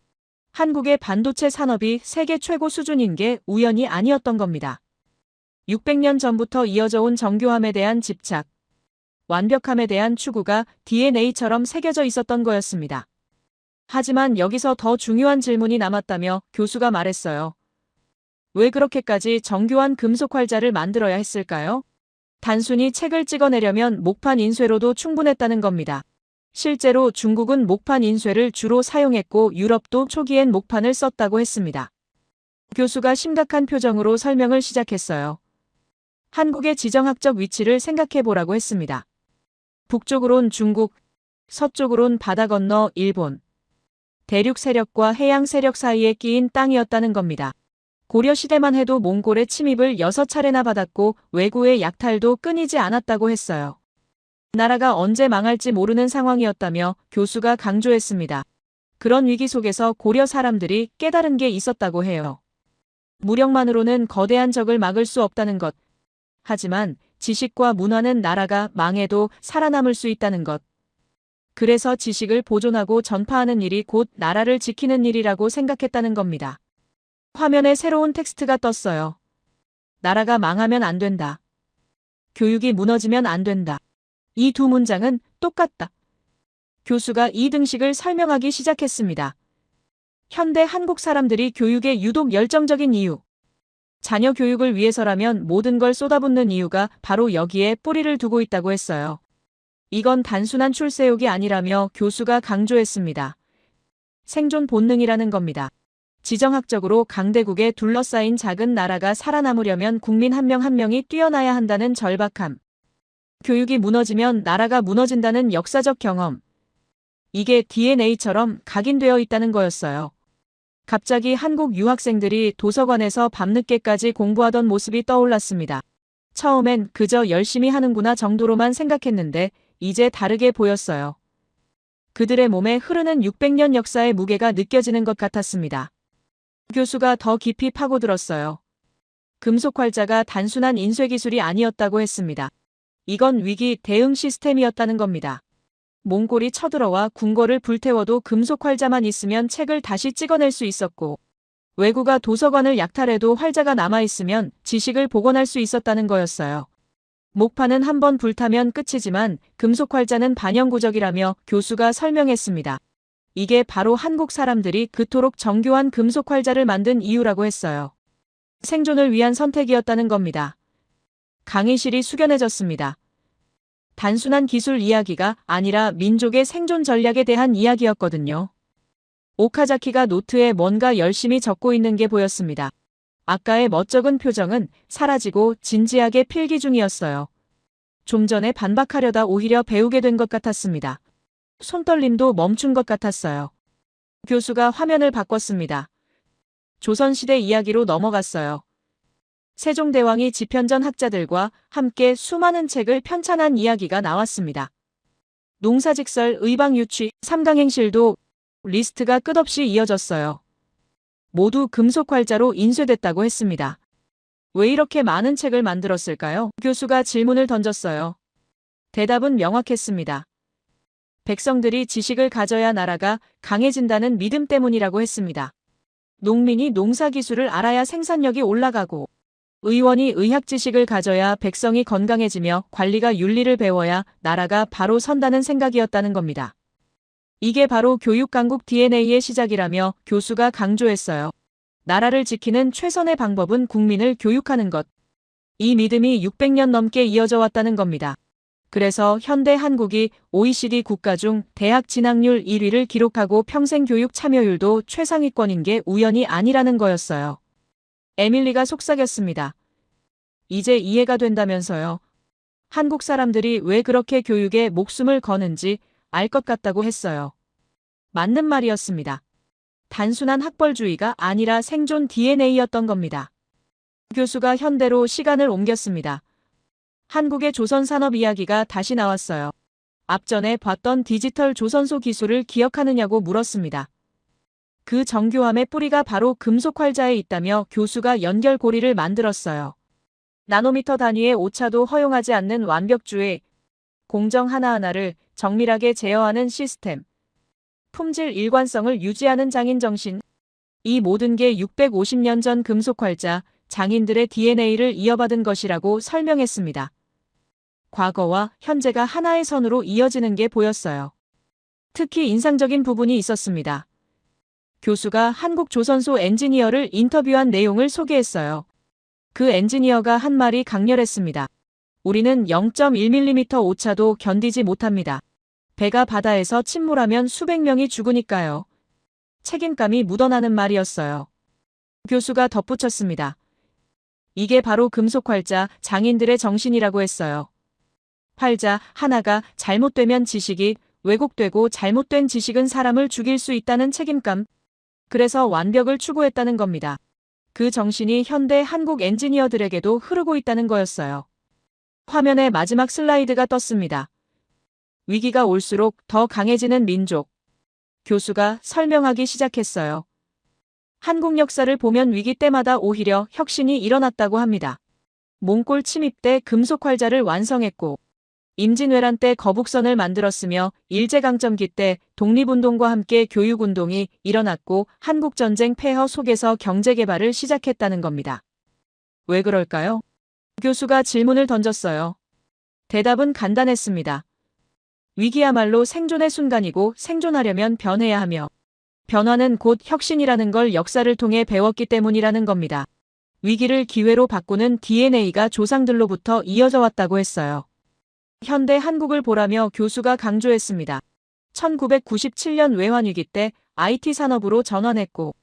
한국의 반도체 산업이 세계 최고 수준인 게 우연이 아니었던 겁니다. 600년 전부터 이어져 온 정교함에 대한 집착, 완벽함에 대한 추구가 DNA처럼 새겨져 있었던 거였습니다. 하지만 여기서 더 중요한 질문이 남았다며 교수가 말했어요. 왜 그렇게까지 정교한 금속 활자를 만들어야 했을까요? 단순히 책을 찍어내려면 목판 인쇄로도 충분했다는 겁니다. 실제로 중국은 목판 인쇄를 주로 사용했고 유럽도 초기엔 목판을 썼다고 했습니다. 교수가 심각한 표정으로 설명을 시작했어요. 한국의 지정학적 위치를 생각해보라고 했습니다. 북쪽으론 중국, 서쪽으론 바다 건너 일본. 대륙 세력과 해양 세력 사이에 끼인 땅이었다는 겁니다. 고려 시대만 해도 몽골의 침입을 6차례나 받았고 왜구의 약탈도 끊이지 않았다고 했어요. 나라가 언제 망할지 모르는 상황이었다며 교수가 강조했습니다. 그런 위기 속에서 고려 사람들이 깨달은 게 있었다고 해요. 무력만으로는 거대한 적을 막을 수 없다는 것. 하지만 지식과 문화는 나라가 망해도 살아남을 수 있다는 것. 그래서 지식을 보존하고 전파하는 일이 곧 나라를 지키는 일이라고 생각했다는 겁니다. 화면에 새로운 텍스트가 떴어요. 나라가 망하면 안 된다. 교육이 무너지면 안 된다. 이 두 문장은 똑같다. 교수가 이 등식을 설명하기 시작했습니다. 현대 한국 사람들이 교육에 유독 열정적인 이유. 자녀 교육을 위해서라면 모든 걸 쏟아붓는 이유가 바로 여기에 뿌리를 두고 있다고 했어요. 이건 단순한 출세욕이 아니라며 교수가 강조했습니다. 생존 본능이라는 겁니다. 지정학적으로 강대국에 둘러싸인 작은 나라가 살아남으려면 국민 한 명 한 명이 뛰어나야 한다는 절박함. 교육이 무너지면 나라가 무너진다는 역사적 경험. 이게 DNA처럼 각인되어 있다는 거였어요. 갑자기 한국 유학생들이 도서관에서 밤늦게까지 공부하던 모습이 떠올랐습니다. 처음엔 그저 열심히 하는구나 정도로만 생각했는데 이제 다르게 보였어요. 그들의 몸에 흐르는 600년 역사의 무게가 느껴지는 것 같았습니다. 교수가 더 깊이 파고들었어요. 금속 활자가 단순한 인쇄 기술이 아니었다고 했습니다. 이건 위기 대응 시스템이었다는 겁니다. 몽골이 쳐들어와 궁궐을 불태워도 금속 활자만 있으면 책을 다시 찍어낼 수 있었고, 왜구가 도서관을 약탈해도 활자가 남아있으면 지식을 복원할 수 있었다는 거였어요. 목판은 한번 불타면 끝이지만 금속 활자는 반영구적이라며 교수가 설명했습니다. 이게 바로 한국 사람들이 그토록 정교한 금속 활자를 만든 이유라고 했어요. 생존을 위한 선택이었다는 겁니다. 강의실이 숙연해졌습니다. 단순한 기술 이야기가 아니라 민족의 생존 전략에 대한 이야기였거든요. 오카자키가 노트에 뭔가 열심히 적고 있는 게 보였습니다. 아까의 멋쩍은 표정은 사라지고 진지하게 필기 중이었어요. 좀 전에 반박하려다 오히려 배우게 된 것 같았습니다. 손떨림도 멈춘 것 같았어요. 교수가 화면을 바꿨습니다. 조선시대 이야기로 넘어갔어요. 세종대왕이 집현전 학자들과 함께 수많은 책을 편찬한 이야기가 나왔습니다. 농사직설, 의방유취, 삼강행실도 리스트가 끝없이 이어졌어요. 모두 금속 활자로 인쇄됐다고 했습니다. 왜 이렇게 많은 책을 만들었을까요? 교수가 질문을 던졌어요. 대답은 명확했습니다. 백성들이 지식을 가져야 나라가 강해진다는 믿음 때문이라고 했습니다. 농민이 농사 기술을 알아야 생산력이 올라가고, 의원이 의학 지식을 가져야 백성이 건강해지며 관리가 윤리를 배워야 나라가 바로 선다는 생각이었다는 겁니다. 이게 바로 교육강국 DNA의 시작이라며 교수가 강조했어요. 나라를 지키는 최선의 방법은 국민을 교육하는 것. 이 믿음이 600년 넘게 이어져 왔다는 겁니다. 그래서 현대 한국이 OECD 국가 중 대학 진학률 1위를 기록하고 평생 교육 참여율도 최상위권인 게 우연이 아니라는 거였어요. 에밀리가 속삭였습니다. 이제 이해가 된다면서요. 한국 사람들이 왜 그렇게 교육에 목숨을 거는지 알 것 같다고 했어요. 맞는 말이었습니다. 단순한 학벌주의가 아니라 생존 DNA였던 겁니다. 교수가 현대로 시간을 옮겼습니다. 한국의 조선 산업 이야기가 다시 나왔어요. 앞전에 봤던 디지털 조선소 기술을 기억하느냐고 물었습니다. 그 정교함의 뿌리가 바로 금속 활자에 있다며 교수가 연결고리를 만들었어요. 나노미터 단위의 오차도 허용하지 않는 완벽주의, 공정 하나하나를 정밀하게 제어하는 시스템, 품질 일관성을 유지하는 장인정신, 이 모든 게 650년 전 금속 활자, 장인들의 DNA를 이어받은 것이라고 설명했습니다. 과거와 현재가 하나의 선으로 이어지는 게 보였어요. 특히 인상적인 부분이 있었습니다. 교수가 한국 조선소 엔지니어를 인터뷰한 내용을 소개했어요. 그 엔지니어가 한 말이 강렬했습니다. 우리는 0.1mm 오차도 견디지 못합니다. 배가 바다에서 침몰하면 수백 명이 죽으니까요. 책임감이 묻어나는 말이었어요. 교수가 덧붙였습니다. 이게 바로 금속 활자, 장인들의 정신이라고 했어요. 활자 하나가 잘못되면 지식이 왜곡되고 잘못된 지식은 사람을 죽일 수 있다는 책임감. 그래서 완벽을 추구했다는 겁니다. 그 정신이 현대 한국 엔지니어들에게도 흐르고 있다는 거였어요. 화면에 마지막 슬라이드가 떴습니다. 위기가 올수록 더 강해지는 민족. 교수가 설명하기 시작했어요. 한국 역사를 보면 위기 때마다 오히려 혁신이 일어났다고 합니다. 몽골 침입 때 금속 활자를 완성했고, 임진왜란 때 거북선을 만들었으며 일제강점기 때 독립운동과 함께 교육운동이 일어났고 한국전쟁 폐허 속에서 경제개발을 시작했다는 겁니다. 왜 그럴까요? 교수가 질문을 던졌어요. 대답은 간단했습니다. 위기야말로 생존의 순간이고 생존하려면 변해야 하며 변화는 곧 혁신이라는 걸 역사를 통해 배웠기 때문이라는 겁니다. 위기를 기회로 바꾸는 DNA가 조상들로부터 이어져 왔다고 했어요. 현대 한국을 보라며 교수가 강조했습니다. 1997년 외환위기 때 IT 산업으로 전환했고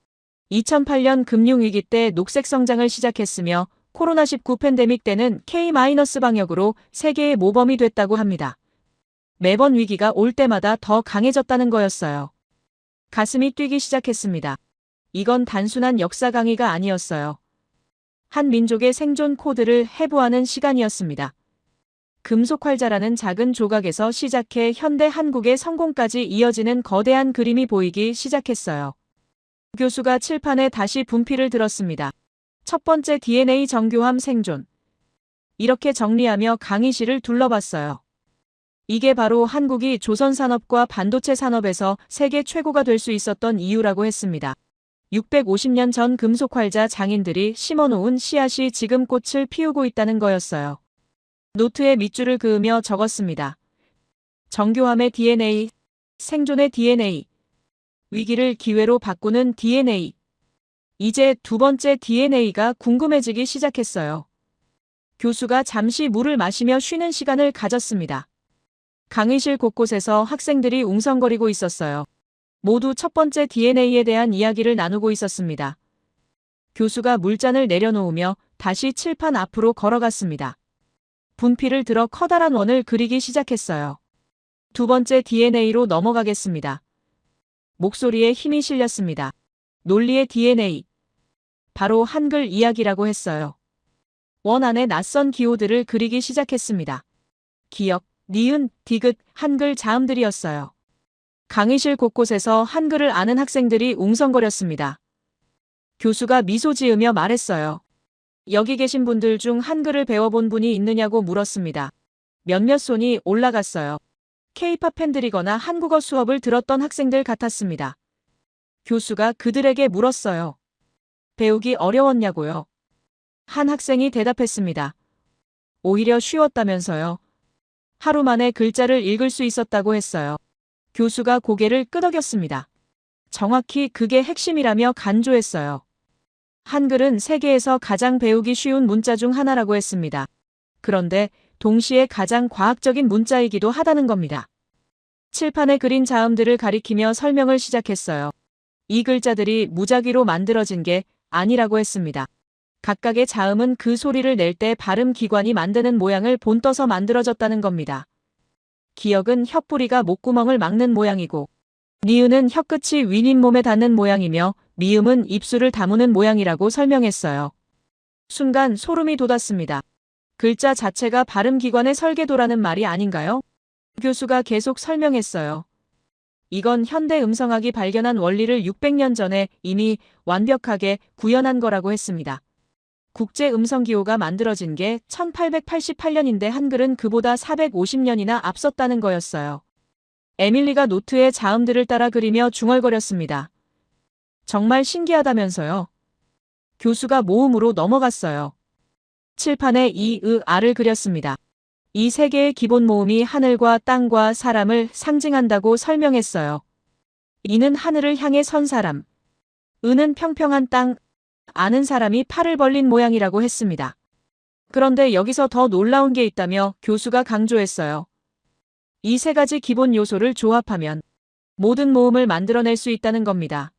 2008년 금융위기 때 녹색 성장을 시작했으며 코로나19 팬데믹 때는 K- 방역으로 세계의 모범이 됐다고 합니다. 매번 위기가 올 때마다 더 강해졌다는 거였어요. 가슴이 뛰기 시작했습니다. 이건 단순한 역사 강의가 아니었어요. 한 민족의 생존 코드를 해부하는 시간이었습니다. 금속활자라는 작은 조각에서 시작해 현대 한국의 성공까지 이어지는 거대한 그림이 보이기 시작했어요. 교수가 칠판에 다시 분필을 들었습니다. 첫 번째 DNA 정교함 생존. 이렇게 정리하며 강의실을 둘러봤어요. 이게 바로 한국이 조선산업과 반도체 산업에서 세계 최고가 될 수 있었던 이유라고 했습니다. 650년 전 금속활자 장인들이 심어놓은 씨앗이 지금 꽃을 피우고 있다는 거였어요. 노트에 밑줄을 그으며 적었습니다. 정교함의 DNA, 생존의 DNA, 위기를 기회로 바꾸는 DNA. 이제 두 번째 DNA가 궁금해지기 시작했어요. 교수가 잠시 물을 마시며 쉬는 시간을 가졌습니다. 강의실 곳곳에서 학생들이 웅성거리고 있었어요. 모두 첫 번째 DNA에 대한 이야기를 나누고 있었습니다. 교수가 물잔을 내려놓으며 다시 칠판 앞으로 걸어갔습니다. 분필을 들어 커다란 원을 그리기 시작했어요. 두 번째 DNA로 넘어가겠습니다. 목소리에 힘이 실렸습니다. 논리의 DNA. 바로 한글 이야기라고 했어요. 원 안에 낯선 기호들을 그리기 시작했습니다. 기역, 니은, 디귿, 한글 자음들이었어요. 강의실 곳곳에서 한글을 아는 학생들이 웅성거렸습니다. 교수가 미소 지으며 말했어요. 여기 계신 분들 중 한글을 배워본 분이 있느냐고 물었습니다. 몇몇 손이 올라갔어요. K-팝 팬들이거나 한국어 수업을 들었던 학생들 같았습니다. 교수가 그들에게 물었어요. 배우기 어려웠냐고요? 한 학생이 대답했습니다. 오히려 쉬웠다면서요. 하루 만에 글자를 읽을 수 있었다고 했어요. 교수가 고개를 끄덕였습니다. 정확히 그게 핵심이라며 간조했어요. 한글은 세계에서 가장 배우기 쉬운 문자 중 하나라고 했습니다. 그런데 동시에 가장 과학적인 문자이기도 하다는 겁니다. 칠판에 그린 자음들을 가리키며 설명을 시작했어요. 이 글자들이 무작위로 만들어진 게 아니라고 했습니다. 각각의 자음은 그 소리를 낼 때 발음 기관이 만드는 모양을 본떠서 만들어졌다는 겁니다. 기역은 혓뿌리가 목구멍을 막는 모양이고, 니은은 혀끝이 윗잇몸에 닿는 모양이며 미음은 입술을 다무는 모양이라고 설명했어요. 순간 소름이 돋았습니다. 글자 자체가 발음 기관의 설계도라는 말이 아닌가요? 교수가 계속 설명했어요. 이건 현대 음성학이 발견한 원리를 600년 전에 이미 완벽하게 구현한 거라고 했습니다. 국제 음성기호가 만들어진 게 1888년인데 한글은 그보다 450년이나 앞섰다는 거였어요. 에밀리가 노트에 자음들을 따라 그리며 중얼거렸습니다. 정말 신기하다면서요. 교수가 모음으로 넘어갔어요. 칠판에 이, 으, 아를 그렸습니다. 이 세 개의 기본 모음이 하늘과 땅과 사람을 상징한다고 설명했어요. 이는 하늘을 향해 선 사람, 으는 평평한 땅, 아는 사람이 팔을 벌린 모양이라고 했습니다. 그런데 여기서 더 놀라운 게 있다며 교수가 강조했어요. 이 세 가지 기본 요소를 조합하면 모든 모음을 만들어낼 수 있다는 겁니다.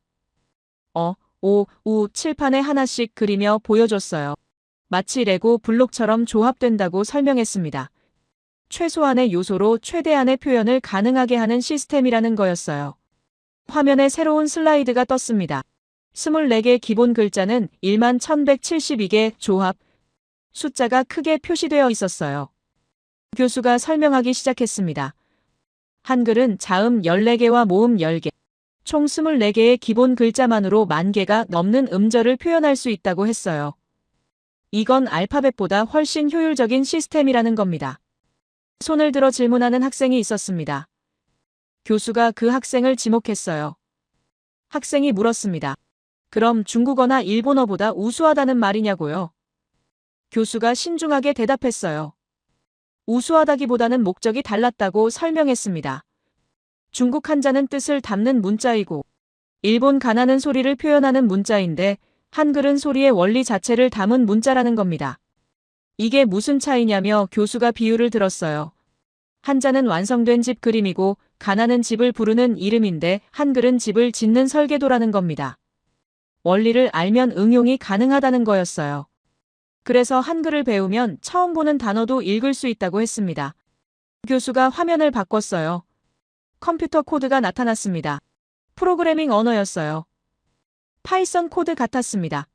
오, 우 칠판에 하나씩 그리며 보여줬어요. 마치 레고 블록처럼 조합된다고 설명했습니다. 최소한의 요소로 최대한의 표현을 가능하게 하는 시스템이라는 거였어요. 화면에 새로운 슬라이드가 떴습니다. 24개 기본 글자는 11,172개 조합, 숫자가 크게 표시되어 있었어요. 교수가 설명하기 시작했습니다. 한글은 자음 14개와 모음 10개, 총 24개의 기본 글자만으로 10,000개가 넘는 음절을 표현할 수 있다고 했어요. 이건 알파벳보다 훨씬 효율적인 시스템이라는 겁니다. 손을 들어 질문하는 학생이 있었습니다. 교수가 그 학생을 지목했어요. 학생이 물었습니다. 그럼 중국어나 일본어보다 우수하다는 말이냐고요? 교수가 신중하게 대답했어요. 우수하다기보다는 목적이 달랐다고 설명했습니다. 중국 한자는 뜻을 담는 문자이고, 일본 가나는 소리를 표현하는 문자인데, 한글은 소리의 원리 자체를 담은 문자라는 겁니다. 이게 무슨 차이냐며 교수가 비유를 들었어요. 한자는 완성된 집 그림이고 가나는 집을 부르는 이름인데 한글은 집을 짓는 설계도라는 겁니다. 원리를 알면 응용이 가능하다는 거였어요. 그래서 한글을 배우면 처음 보는 단어도 읽을 수 있다고 했습니다. 교수가 화면을 바꿨어요. 컴퓨터 코드가 나타났습니다. 프로그래밍 언어였어요. 파이썬 코드 같았습니다.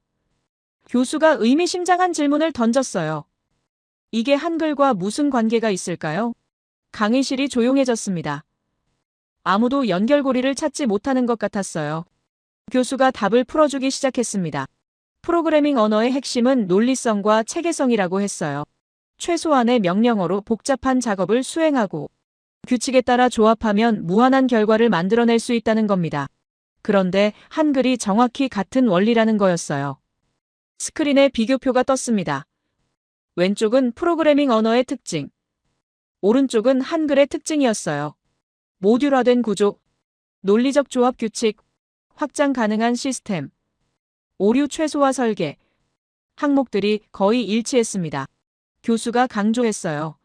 교수가 의미심장한 질문을 던졌어요. 이게 한글과 무슨 관계가 있을까요? 강의실이 조용해졌습니다. 아무도 연결고리를 찾지 못하는 것 같았어요. 교수가 답을 풀어주기 시작했습니다. 프로그래밍 언어의 핵심은 논리성과 체계성이라고 했어요. 최소한의 명령어로 복잡한 작업을 수행하고 규칙에 따라 조합하면 무한한 결과를 만들어낼 수 있다는 겁니다. 그런데 한글이 정확히 같은 원리라는 거였어요. 스크린에 비교표가 떴습니다. 왼쪽은 프로그래밍 언어의 특징, 오른쪽은 한글의 특징이었어요. 모듈화된 구조, 논리적 조합 규칙, 확장 가능한 시스템, 오류 최소화 설계, 항목들이 거의 일치했습니다. 교수가 강조했어요.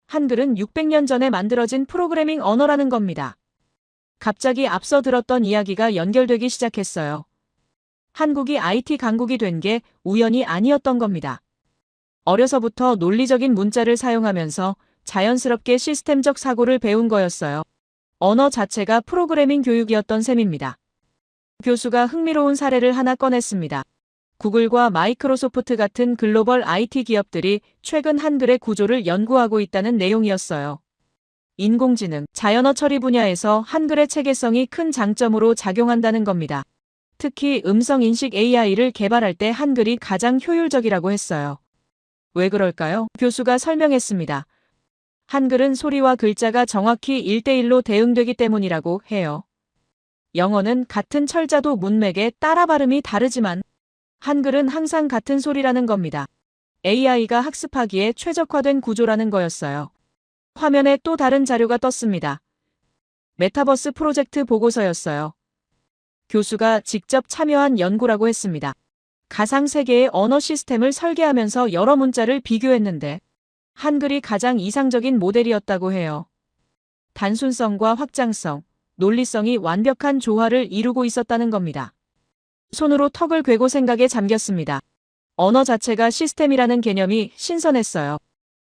한글은 600년 전에 만들어진 프로그래밍 언어라는 겁니다. 갑자기 앞서 들었던 이야기가 연결되기 시작했어요. 한국이 IT 강국이 된 게 우연이 아니었던 겁니다. 어려서부터 논리적인 문자를 사용하면서 자연스럽게 시스템적 사고를 배운 거였어요. 언어 자체가 프로그래밍 교육이었던 셈입니다. 교수가 흥미로운 사례를 하나 꺼냈습니다. 구글과 마이크로소프트 같은 글로벌 IT 기업들이 최근 한글의 구조를 연구하고 있다는 내용이었어요. 인공지능, 자연어 처리 분야에서 한글의 체계성이 큰 장점으로 작용한다는 겁니다. 특히 음성인식 AI를 개발할 때 한글이 가장 효율적이라고 했어요. 왜 그럴까요? 교수가 설명했습니다. 한글은 소리와 글자가 정확히 1:1로 대응되기 때문이라고 해요. 영어는 같은 철자도 문맥에 따라 발음이 다르지만 한글은 항상 같은 소리라는 겁니다. AI가 학습하기에 최적화된 구조라는 거였어요. 화면에 또 다른 자료가 떴습니다. 메타버스 프로젝트 보고서였어요. 교수가 직접 참여한 연구라고 했습니다. 가상세계의 언어 시스템을 설계하면서 여러 문자를 비교했는데 한글이 가장 이상적인 모델이었다고 해요. 단순성과 확장성, 논리성이 완벽한 조화를 이루고 있었다는 겁니다. 손으로 턱을 괴고 생각에 잠겼습니다. 언어 자체가 시스템이라는 개념이 신선했어요.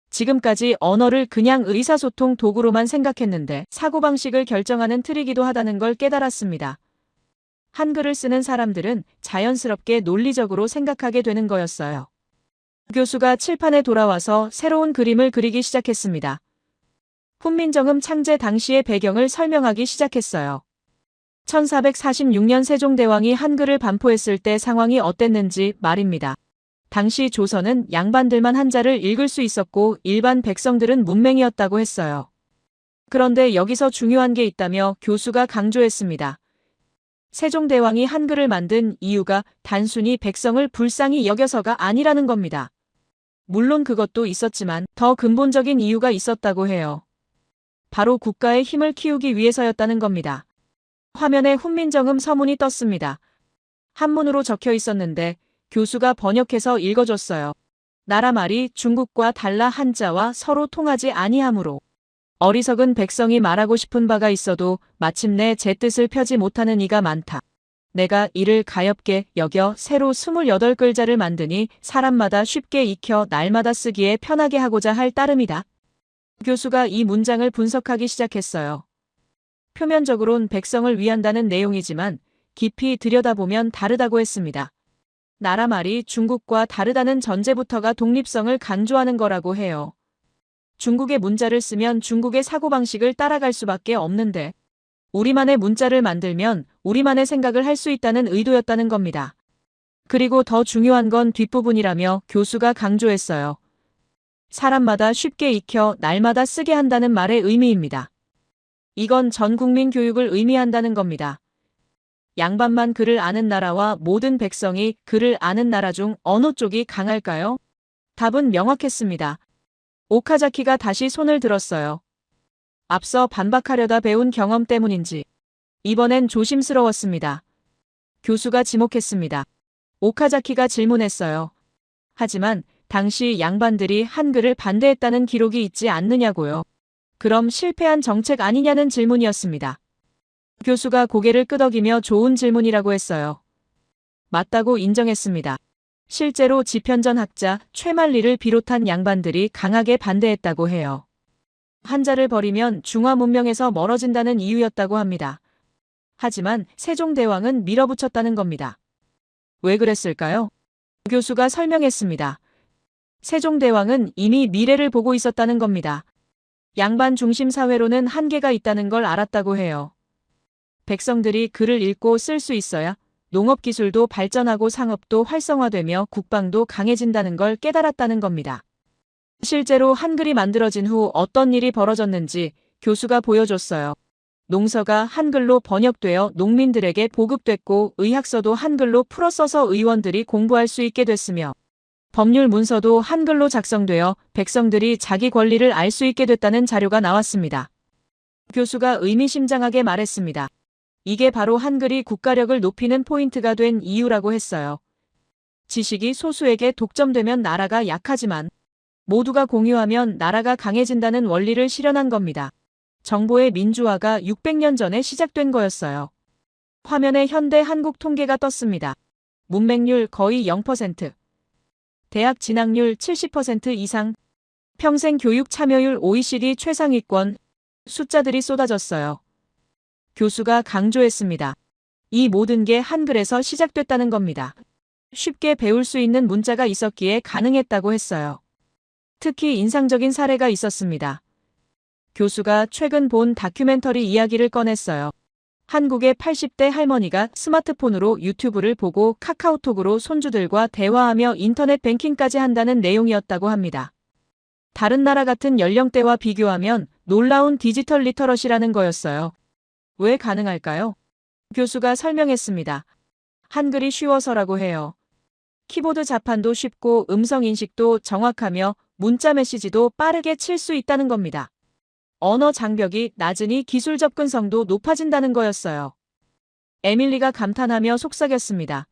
지금까지 언어를 그냥 의사소통 도구로만 생각했는데 사고방식을 결정하는 틀이기도 하다는 걸 깨달았습니다. 한글을 쓰는 사람들은 자연스럽게 논리적으로 생각하게 되는 거였어요. 교수가 칠판에 돌아와서 새로운 그림을 그리기 시작했습니다. 훈민정음 창제 당시의 배경을 설명하기 시작했어요. 1446년 세종대왕이 한글을 반포했을 때 상황이 어땠는지 말입니다. 당시 조선은 양반들만 한자를 읽을 수 있었고 일반 백성들은 문맹이었다고 했어요. 그런데 여기서 중요한 게 있다며 교수가 강조했습니다. 세종대왕이 한글을 만든 이유가 단순히 백성을 불쌍히 여겨서가 아니라는 겁니다. 물론 그것도 있었지만 더 근본적인 이유가 있었다고 해요. 바로 국가의 힘을 키우기 위해서였다는 겁니다. 화면에 훈민정음 서문이 떴습니다. 한문으로 적혀 있었는데 교수가 번역해서 읽어줬어요. 나라 말이 중국과 달라 한자와 서로 통하지 아니하므로 어리석은 백성이 말하고 싶은 바가 있어도 마침내 제 뜻을 펴지 못하는 이가 많다. 내가 이를 가엾게 여겨 새로 28글자를 만드니 사람마다 쉽게 익혀 날마다 쓰기에 편하게 하고자 할 따름이다. 교수가 이 문장을 분석하기 시작했어요. 표면적으론 백성을 위한다는 내용이지만 깊이 들여다보면 다르다고 했습니다. 나라 말이 중국과 다르다는 전제부터가 독립성을 강조하는 거라고 해요. 중국의 문자를 쓰면 중국의 사고방식을 따라갈 수밖에 없는데 우리만의 문자를 만들면 우리만의 생각을 할 수 있다는 의도였다는 겁니다. 그리고 더 중요한 건 뒷부분이라며 교수가 강조했어요. 사람마다 쉽게 익혀 날마다 쓰게 한다는 말의 의미입니다. 이건 전 국민 교육을 의미한다는 겁니다. 양반만 글을 아는 나라와 모든 백성이 글을 아는 나라 중 어느 쪽이 강할까요? 답은 명확했습니다. 오카자키가 다시 손을 들었어요. 앞서 반박하려다 배운 경험 때문인지 이번엔 조심스러웠습니다. 교수가 지목했습니다. 오카자키가 질문했어요. 하지만 당시 양반들이 한글을 반대했다는 기록이 있지 않느냐고요. 그럼 실패한 정책 아니냐는 질문이었습니다. 교수가 고개를 끄덕이며 좋은 질문이라고 했어요. 맞다고 인정했습니다. 실제로 지편전 학자 최만리를 비롯한 양반들이 강하게 반대했다고 해요. 한자를 버리면 중화 문명에서 멀어진다는 이유였다고 합니다. 하지만 세종대왕은 밀어붙였다는 겁니다. 왜 그랬을까요? 교수가 설명했습니다. 세종대왕은 이미 미래를 보고 있었다는 겁니다. 양반 중심 사회로는 한계가 있다는 걸 알았다고 해요. 백성들이 글을 읽고 쓸 수 있어야 농업기술도 발전하고 상업도 활성화되며 국방도 강해진다는 걸 깨달았다는 겁니다. 실제로 한글이 만들어진 후 어떤 일이 벌어졌는지 교수가 보여줬어요. 농서가 한글로 번역되어 농민들에게 보급됐고 의학서도 한글로 풀어 써서 의원들이 공부할 수 있게 됐으며 법률 문서도 한글로 작성되어 백성들이 자기 권리를 알 수 있게 됐다는 자료가 나왔습니다. 교수가 의미심장하게 말했습니다. 이게 바로 한글이 국가력을 높이는 포인트가 된 이유라고 했어요. 지식이 소수에게 독점되면 나라가 약하지만 모두가 공유하면 나라가 강해진다는 원리를 실현한 겁니다. 정보의 민주화가 600년 전에 시작된 거였어요. 화면에 현대 한국 통계가 떴습니다. 문맹률 거의 0%, 대학 진학률 70% 이상, 평생 교육 참여율 OECD 최상위권, 숫자들이 쏟아졌어요. 교수가 강조했습니다. 이 모든 게 한글에서 시작됐다는 겁니다. 쉽게 배울 수 있는 문자가 있었기에 가능했다고 했어요. 특히 인상적인 사례가 있었습니다. 교수가 최근 본 다큐멘터리 이야기를 꺼냈어요. 한국의 80대 할머니가 스마트폰으로 유튜브를 보고 카카오톡으로 손주들과 대화하며 인터넷 뱅킹까지 한다는 내용이었다고 합니다. 다른 나라 같은 연령대와 비교하면 놀라운 디지털 리터러시라는 거였어요. 왜 가능할까요? 교수가 설명했습니다. 한글이 쉬워서라고 해요. 키보드 자판도 쉽고 음성 인식도 정확하며 문자 메시지도 빠르게 칠 수 있다는 겁니다. 언어 장벽이 낮으니 기술 접근성도 높아진다는 거였어요. 에밀리가 감탄하며 속삭였습니다.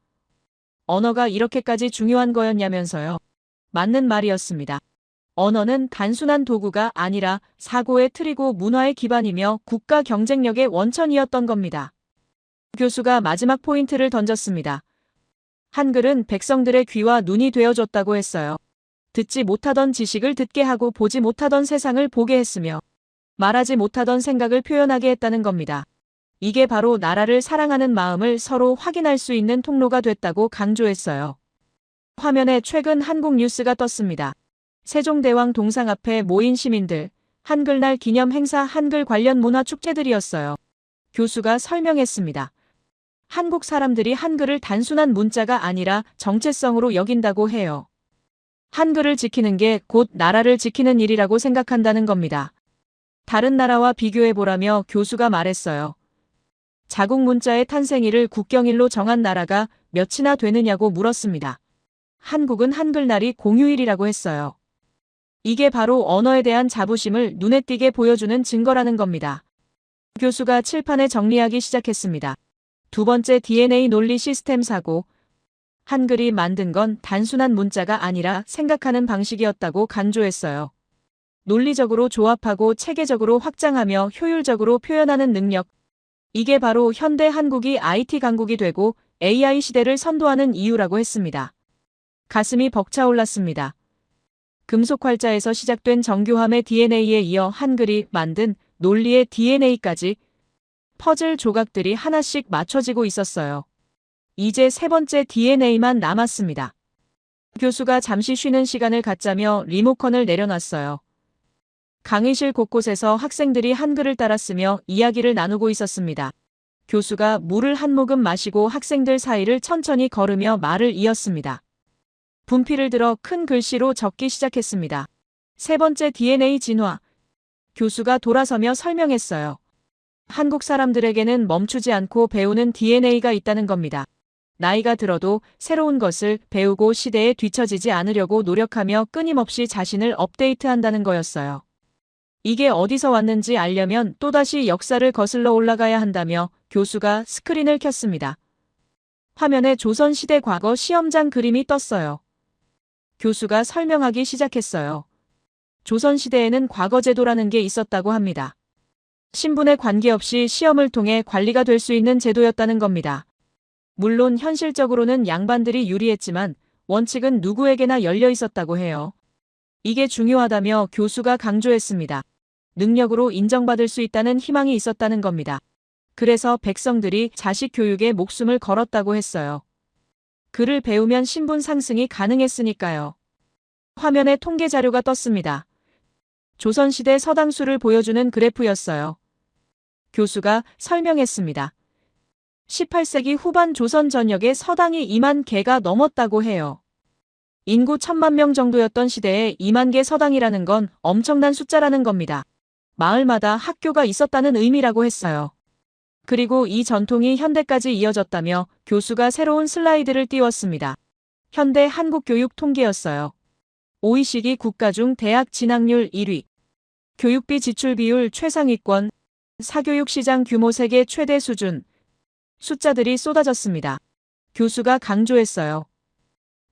언어가 이렇게까지 중요한 거였냐면서요. 맞는 말이었습니다. 언어는 단순한 도구가 아니라 사고의 틀이고 문화의 기반이며 국가 경쟁력의 원천이었던 겁니다. 교수가 마지막 포인트를 던졌습니다. 한글은 백성들의 귀와 눈이 되어줬다고 했어요. 듣지 못하던 지식을 듣게 하고 보지 못하던 세상을 보게 했으며 말하지 못하던 생각을 표현하게 했다는 겁니다. 이게 바로 나라를 사랑하는 마음을 서로 확인할 수 있는 통로가 됐다고 강조했어요. 화면에 최근 한국 뉴스가 떴습니다. 세종대왕 동상 앞에 모인 시민들, 한글날 기념 행사 한글 관련 문화 축제들이었어요. 교수가 설명했습니다. 한국 사람들이 한글을 단순한 문자가 아니라 정체성으로 여긴다고 해요. 한글을 지키는 게 곧 나라를 지키는 일이라고 생각한다는 겁니다. 다른 나라와 비교해보라며 교수가 말했어요. 자국 문자의 탄생일을 국경일로 정한 나라가 몇이나 되느냐고 물었습니다. 한국은 한글날이 공휴일이라고 했어요. 이게 바로 언어에 대한 자부심을 눈에 띄게 보여주는 증거라는 겁니다. 교수가 칠판에 정리하기 시작했습니다. 두 번째 DNA 논리 시스템 사고. 한글이 만든 건 단순한 문자가 아니라 생각하는 방식이었다고 강조했어요. 논리적으로 조합하고 체계적으로 확장하며 효율적으로 표현하는 능력. 이게 바로 현대 한국이 IT 강국이 되고 AI 시대를 선도하는 이유라고 했습니다. 가슴이 벅차올랐습니다. 금속 활자에서 시작된 정교함의 DNA에 이어 한글이 만든 논리의 DNA까지 퍼즐 조각들이 하나씩 맞춰지고 있었어요. 이제 세 번째 DNA만 남았습니다. 교수가 잠시 쉬는 시간을 갖자며 리모컨을 내려놨어요. 강의실 곳곳에서 학생들이 한글을 따라 쓰며 이야기를 나누고 있었습니다. 교수가 물을 한 모금 마시고 학생들 사이를 천천히 걸으며 말을 이었습니다. 분필을 들어 큰 글씨로 적기 시작했습니다. 세 번째 DNA 진화. 교수가 돌아서며 설명했어요. 한국 사람들에게는 멈추지 않고 배우는 DNA가 있다는 겁니다. 나이가 들어도 새로운 것을 배우고 시대에 뒤처지지 않으려고 노력하며 끊임없이 자신을 업데이트한다는 거였어요. 이게 어디서 왔는지 알려면 또다시 역사를 거슬러 올라가야 한다며 교수가 스크린을 켰습니다. 화면에 조선시대 과거 시험장 그림이 떴어요. 교수가 설명하기 시작했어요. 조선시대에는 과거제도라는 게 있었다고 합니다. 신분에 관계없이 시험을 통해 관리가 될 수 있는 제도였다는 겁니다. 물론 현실적으로는 양반들이 유리했지만 원칙은 누구에게나 열려 있었다고 해요. 이게 중요하다며 교수가 강조했습니다. 능력으로 인정받을 수 있다는 희망이 있었다는 겁니다. 그래서 백성들이 자식 교육에 목숨을 걸었다고 했어요. 글을 배우면 신분 상승이 가능했으니까요. 화면에 통계 자료가 떴습니다. 조선시대 서당수를 보여주는 그래프였어요. 교수가 설명했습니다. 18세기 후반 조선 전역에 서당이 2만 개가 넘었다고 해요. 인구 1,000만 명 정도였던 시대에 2만 개 서당이라는 건 엄청난 숫자라는 겁니다. 마을마다 학교가 있었다는 의미라고 했어요. 그리고 이 전통이 현대까지 이어졌다며 교수가 새로운 슬라이드를 띄웠습니다. 현대 한국 교육 통계였어요. OECD 국가 중 대학 진학률 1위, 교육비 지출 비율 최상위권, 사교육 시장 규모 세계 최대 수준, 숫자들이 쏟아졌습니다. 교수가 강조했어요.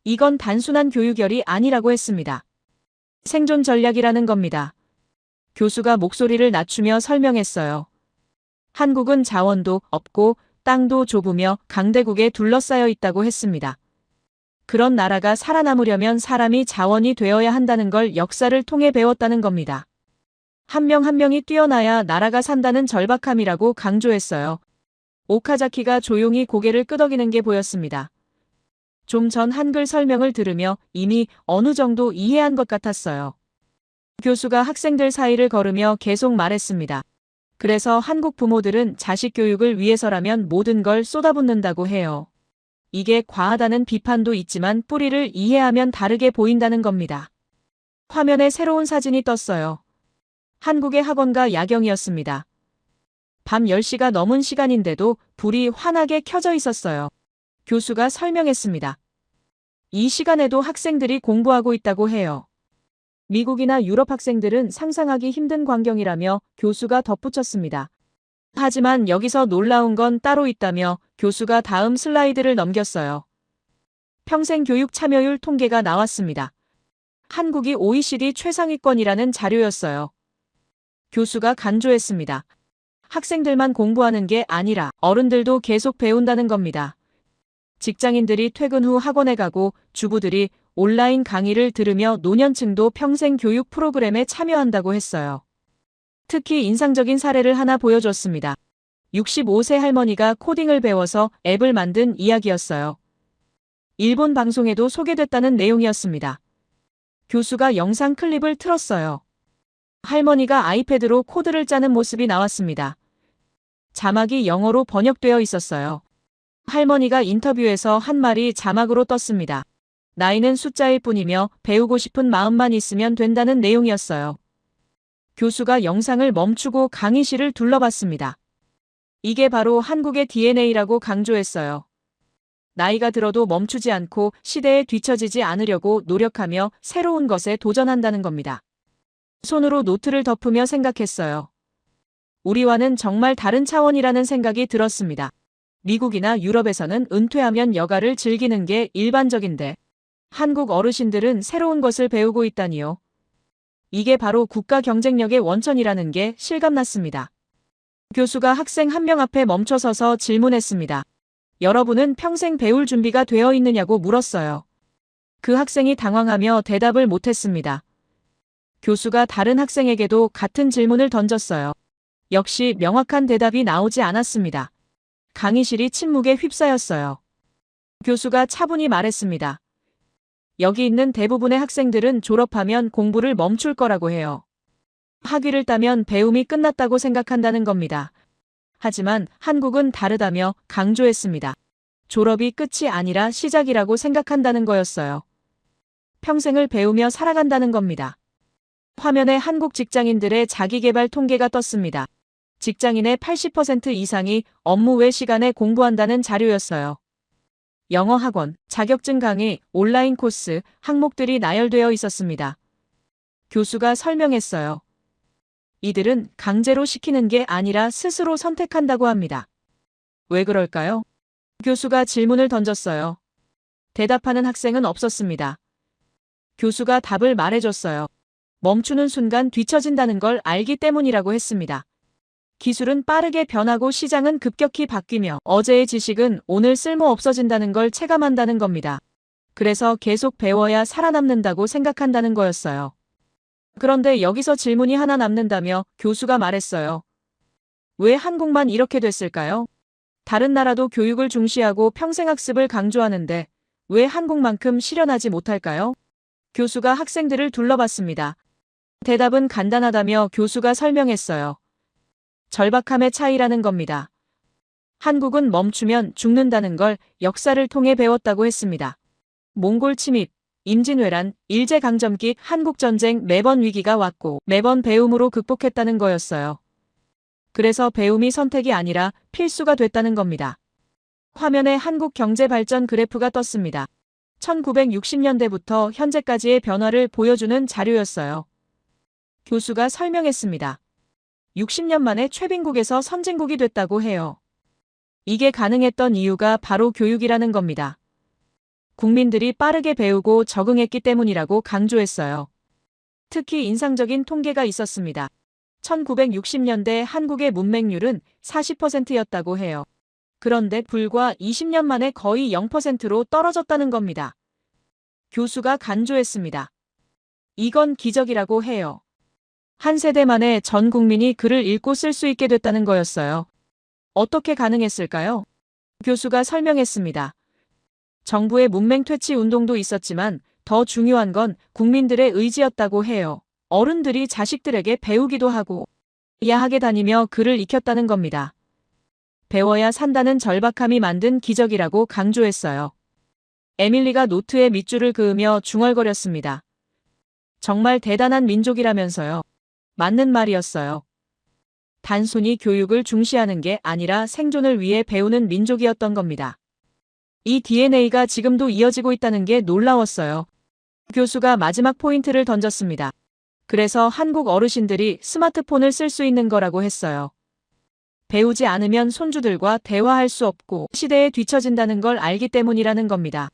이건 단순한 교육열이 아니라고 했습니다. 생존 전략이라는 겁니다. 교수가 목소리를 낮추며 설명했어요. 한국은 자원도 없고 땅도 좁으며 강대국에 둘러싸여 있다고 했습니다. 그런 나라가 살아남으려면 사람이 자원이 되어야 한다는 걸 역사를 통해 배웠다는 겁니다. 한 명 한 명이 뛰어나야 나라가 산다는 절박함이라고 강조했어요. 오카자키가 조용히 고개를 끄덕이는 게 보였습니다. 좀 전 한글 설명을 들으며 이미 어느 정도 이해한 것 같았어요. 교수가 학생들 사이를 걸으며 계속 말했습니다. 그래서 한국 부모들은 자식 교육을 위해서라면 모든 걸 쏟아붓는다고 해요. 이게 과하다는 비판도 있지만 뿌리를 이해하면 다르게 보인다는 겁니다. 화면에 새로운 사진이 떴어요. 한국의 학원가 야경이었습니다. 밤 10시가 넘은 시간인데도 불이 환하게 켜져 있었어요. 교수가 설명했습니다. 이 시간에도 학생들이 공부하고 있다고 해요. 미국이나 유럽 학생들은 상상하기 힘든 광경이라며 교수가 덧붙였습니다. 하지만 여기서 놀라운 건 따로 있다며 교수가 다음 슬라이드를 넘겼어요. 평생 교육 참여율 통계가 나왔습니다. 한국이 OECD 최상위권이라는 자료였어요. 교수가 강조했습니다. 학생들만 공부하는 게 아니라 어른들도 계속 배운다는 겁니다. 직장인들이 퇴근 후 학원에 가고 주부들이 온라인 강의를 들으며 노년층도 평생 교육 프로그램에 참여한다고 했어요. 특히 인상적인 사례를 하나 보여줬습니다. 65세 할머니가 코딩을 배워서 앱을 만든 이야기였어요. 일본 방송에도 소개됐다는 내용이었습니다. 교수가 영상 클립을 틀었어요. 할머니가 아이패드로 코드를 짜는 모습이 나왔습니다. 자막이 영어로 번역되어 있었어요. 할머니가 인터뷰에서 한 말이 자막으로 떴습니다. 나이는 숫자일 뿐이며 배우고 싶은 마음만 있으면 된다는 내용이었어요. 교수가 영상을 멈추고 강의실을 둘러봤습니다. 이게 바로 한국의 DNA라고 강조했어요. 나이가 들어도 멈추지 않고 시대에 뒤처지지 않으려고 노력하며 새로운 것에 도전한다는 겁니다. 손으로 노트를 덮으며 생각했어요. 우리와는 정말 다른 차원이라는 생각이 들었습니다. 미국이나 유럽에서는 은퇴하면 여가를 즐기는 게 일반적인데 한국 어르신들은 새로운 것을 배우고 있다니요. 이게 바로 국가 경쟁력의 원천이라는 게 실감났습니다. 교수가 학생 한 명 앞에 멈춰서서 질문했습니다. 여러분은 평생 배울 준비가 되어 있느냐고 물었어요. 그 학생이 당황하며 대답을 못했습니다. 교수가 다른 학생에게도 같은 질문을 던졌어요. 역시 명확한 대답이 나오지 않았습니다. 강의실이 침묵에 휩싸였어요. 교수가 차분히 말했습니다. 여기 있는 대부분의 학생들은 졸업하면 공부를 멈출 거라고 해요. 학위를 따면 배움이 끝났다고 생각한다는 겁니다. 하지만 한국은 다르다며 강조했습니다. 졸업이 끝이 아니라 시작이라고 생각한다는 거였어요. 평생을 배우며 살아간다는 겁니다. 화면에 한국 직장인들의 자기계발 통계가 떴습니다. 직장인의 80% 이상이 업무 외 시간에 공부한다는 자료였어요. 영어 학원, 자격증 강의, 온라인 코스, 항목들이 나열되어 있었습니다. 교수가 설명했어요. 이들은 강제로 시키는 게 아니라 스스로 선택한다고 합니다. 왜 그럴까요? 교수가 질문을 던졌어요. 대답하는 학생은 없었습니다. 교수가 답을 말해줬어요. 멈추는 순간 뒤처진다는 걸 알기 때문이라고 했습니다. 기술은 빠르게 변하고 시장은 급격히 바뀌며 어제의 지식은 오늘 쓸모 없어진다는 걸 체감한다는 겁니다. 그래서 계속 배워야 살아남는다고 생각한다는 거였어요. 그런데 여기서 질문이 하나 남는다며 교수가 말했어요. 왜 한국만 이렇게 됐을까요? 다른 나라도 교육을 중시하고 평생학습을 강조하는데 왜 한국만큼 실현하지 못할까요? 교수가 학생들을 둘러봤습니다. 대답은 간단하다며 교수가 설명했어요. 절박함의 차이라는 겁니다. 한국은 멈추면 죽는다는 걸 역사를 통해 배웠다고 했습니다. 몽골 침입, 임진왜란, 일제강점기, 한국전쟁 매번 위기가 왔고 매번 배움으로 극복했다는 거였어요. 그래서 배움이 선택이 아니라 필수가 됐다는 겁니다. 화면에 한국 경제 발전 그래프가 떴습니다. 1960년대부터 현재까지의 변화를 보여주는 자료였어요. 교수가 설명했습니다. 60년 만에 최빈국에서 선진국이 됐다고 해요. 이게 가능했던 이유가 바로 교육이라는 겁니다. 국민들이 빠르게 배우고 적응했기 때문이라고 강조했어요. 특히 인상적인 통계가 있었습니다. 1960년대 한국의 문맹률은 40%였다고 해요. 그런데 불과 20년 만에 거의 0%로 떨어졌다는 겁니다. 교수가 간조했습니다. 이건 기적이라고 해요. 한 세대 만에 전 국민이 글을 읽고 쓸 수 있게 됐다는 거였어요. 어떻게 가능했을까요? 교수가 설명했습니다. 정부의 문맹 퇴치 운동도 있었지만 더 중요한 건 국민들의 의지였다고 해요. 어른들이 자식들에게 배우기도 하고 야하게 다니며 글을 익혔다는 겁니다. 배워야 산다는 절박함이 만든 기적이라고 강조했어요. 에밀리가 노트에 밑줄을 그으며 중얼거렸습니다. 정말 대단한 민족이라면서요. 맞는 말이었어요. 단순히 교육을 중시하는 게 아니라 생존을 위해 배우는 민족이었던 겁니다. 이 DNA가 지금도 이어지고 있다는 게 놀라웠어요. 교수가 마지막 포인트를 던졌습니다. 그래서 한국 어르신들이 스마트폰을 쓸 수 있는 거라고 했어요. 배우지 않으면 손주들과 대화할 수 없고 시대에 뒤처진다는 걸 알기 때문이라는 겁니다.